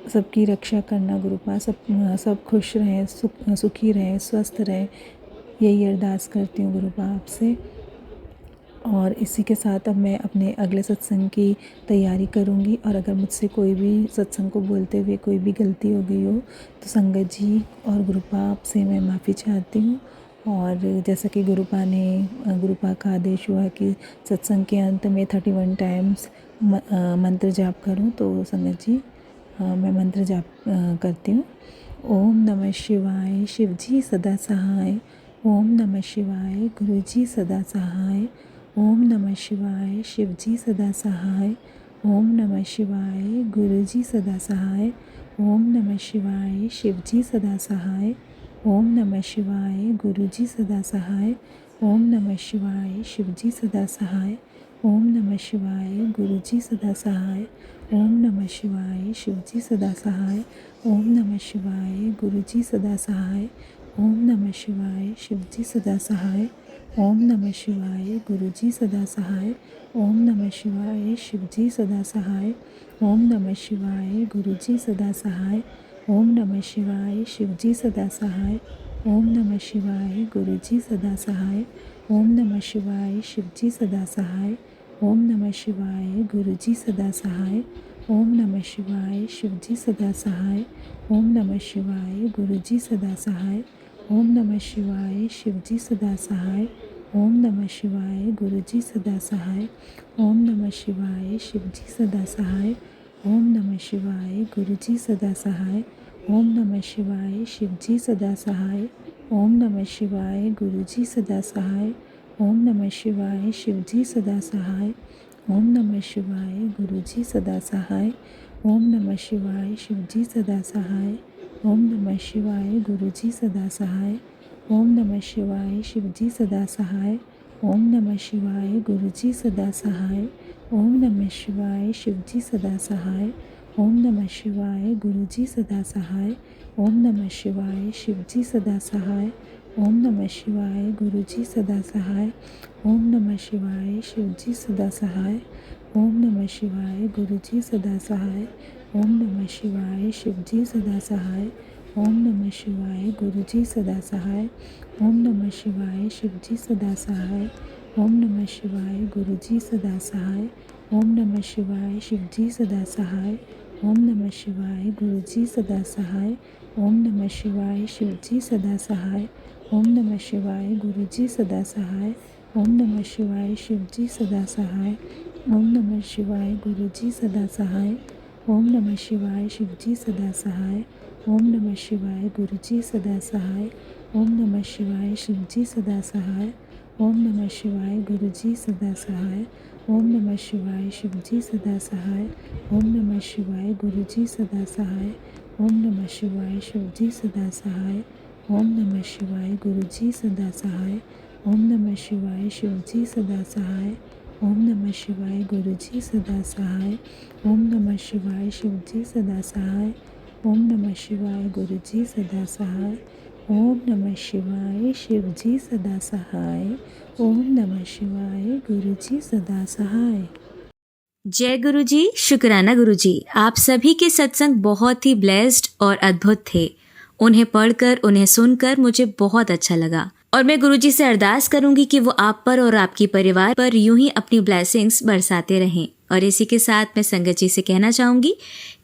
सबकी रक्षा करना गुरुपा, सब खुश रहें, सुखी रहें, स्वस्थ रहें, यही अरदास करती हूँ गुरुपा आपसे। और इसी के साथ अब मैं अपने अगले सत्संग की तैयारी करूँगी। और अगर मुझसे कोई भी सत्संग को बोलते हुए कोई भी गलती हो गई हो तो संगत जी और गुरुपा आपसे मैं माफ़ी चाहती हूँ। और जैसा कि गुरुपा का आदेश हुआ कि सत्संग के अंत में 31 टाइम्स मंत्र जाप करूँ, तो संगत जी मैं मंत्र जाप करती हूँ। ओम नमः शिवाय, शिव जी सदा सहाय। ओम नमः शिवाय, गुरु जी सदा सहाय। ओम नमः शिवाय, शिव जी सदा सहाय। ओम नमः शिवाय, गुरु जी सदा सहाय। ओम नमः शिवाय, शिव जी सदा सहाय। ओम नमः शिवाय, गुरु जी सदा सहाय। ओम नमः शिवाय, शिव जी सदा सहाय। ओम नमः शिवाय, गुरु जी सदा सहाय। ओम नमः शिवाय, शिव जी सदा सहाय। ओम नमः शिवाय, गुरु जी सदा सहाय। ओम नमः शिवाय, शिव जी सदा सहाय। ओम नमः शिवाय, गुरु जी सदा सहाय। ओम नमः शिवाय, शिव जी सदा सहाय। ओम नमः शिवाय, गुरु जी सदा सहाय। ओम नमः शिवाय, शिव जी सदा सहाय। ओम नमः शिवाय, गुरु जी सदा सहाय। ओम नमः शिवाय, शिव जी सदा सहाय। ओम नमः शिवाय, गुरु जी सदा सहाय। ओम नमः शिवाय, शिव जी सदा सहाय। ओम नमः शिवाय, गुरु जी सदा सहाय। ओम नमः शिवाय, शिव जी सदा सहाय। ओम नमः शिवाय, गुरु जी सदा सहाय। ओम नमः शिवाय, शिव जी सदा सहाय। ओम नमः शिवाय, गुरु जी सदा सहाय। ओम नमः शिवाय, शिव जी सदा सहाय। ओम नमः शिवाय, गुरु जी सदा सहाय। ओम नमः शिवाय, शिव जी सदा सहाय। ओम नमः शिवाय गुरुजी सदा सहाय। ओम नमः शिवाय शिवजी सदा सहाय। ओम नमः शिवाय गुरुजी सदा सहाय। ओम नमः शिवाय शिवजी सदा सहाय। ओम नमः शिवाय गुरुजी सदा सहाय। ओम नमः शिवाय शिवजी सदा सहाय। ओम नमः शिवाय गुरुजी सदा सहाय। ओम नमः शिवाय शिवजी सदा सहाय। ओम नमः शिवाय गुरुजी सदा सहाय। ओम नमः शिवाय शिवजी सदा सहाय। ओम नमः शिवाय गुरुजी सदा सहाय। ओम नमः शिवाय शिवजी सदा सहाय। ओम नमः शिवाय गुरुजी सदा सहाय। ओम नमः शिवाय शिवजी सदा सहाय। ओम नमः शिवाय गुरुजी सदा सहाय। ओम नमः शिवाय शिवजी सदा सहाय। ओम नमः शिवाय गुरुजी सदा सहाय। ओम नमः शिवाय शिवजी सदा सहाय। ओम नमः शिवाय गुरुजी सदा सहाय। ओम नमः शिवाय शिवजी सदा सहाय। ओम नमः शिवाय गुरुजी सदा सहाय। ओम नमः शिवाय शिवजी सदा सहाय। ओम नमः शिवाय गुरुजी सदा सहाय। ओम नमः शिवाय शिवजी सदा सहाय। ओम नमः शिवाय गुरुजी सदा सहाय। ओम नमः शिवाय शिवजी सदा सहाय। ओम नमः शिवाय गुरुजी सदा सहाय। ओम नमः शिवाय शिवजी सदा सहाय। ओम नमः शिवाय गुरुजी सदा सहाय। ओम नमः शिवाय शिवजी सदा सहाय। ओम नमः शिवाय गुरुजी सदा सहाय। ओम नमः शिवाय शिवजी सदा सहाय। ओम नमः शिवाय गुरुजी सदा सहाय। ओम नमः शिवाय शिवजी सदा सहाय। ओम नमः शिवाय गुरुजी सदा सहाय। जय गुरुजी, शुक्राना गुरुजी। आप सभी के सत्संग बहुत ही ब्लेस्ड और अद्भुत थे। उन्हें पढ़कर, उन्हें सुनकर मुझे बहुत अच्छा लगा और मैं गुरुजी से अरदास करूंगी कि वो आप पर और आपकी परिवार पर यूं ही अपनी ब्लेसिंग्स बरसाते रहें। और इसी के साथ मैं संगत जी से कहना चाहूंगी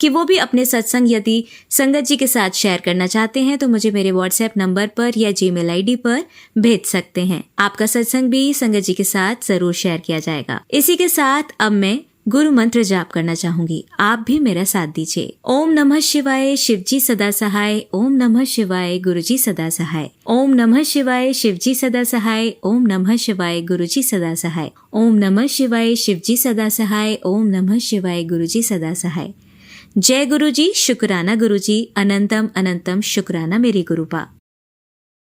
कि वो भी अपने सत्संग यदि संगत जी के साथ शेयर करना चाहते हैं तो मुझे मेरे व्हाट्सएप नंबर पर या जीमेल आईडी पर भेज सकते हैं। आपका सत्संग भी संगत जी के साथ जरूर शेयर किया जाएगा। इसी के साथ अब मैं गुरु मंत्र जाप करना चाहूंगी, आप भी मेरा साथ दीजिए। ओम नमः शिवाय शिवजी सदा सहाय। ओम नमः शिवाय गुरुजी सदा सहाय। ओम नमः शिवाय शिवजी सदा सहाय। ओम नमः शिवाय गुरुजी सदा सहाय। ओम नमः शिवाय शिवजी सदा सहाय। ओम नमः शिवाय गुरुजी सदा सहाय। जय गुरुजी, शुक्राना गुरुजी, अनंतम अनंतम शुक्राना मेरी गुरुपा।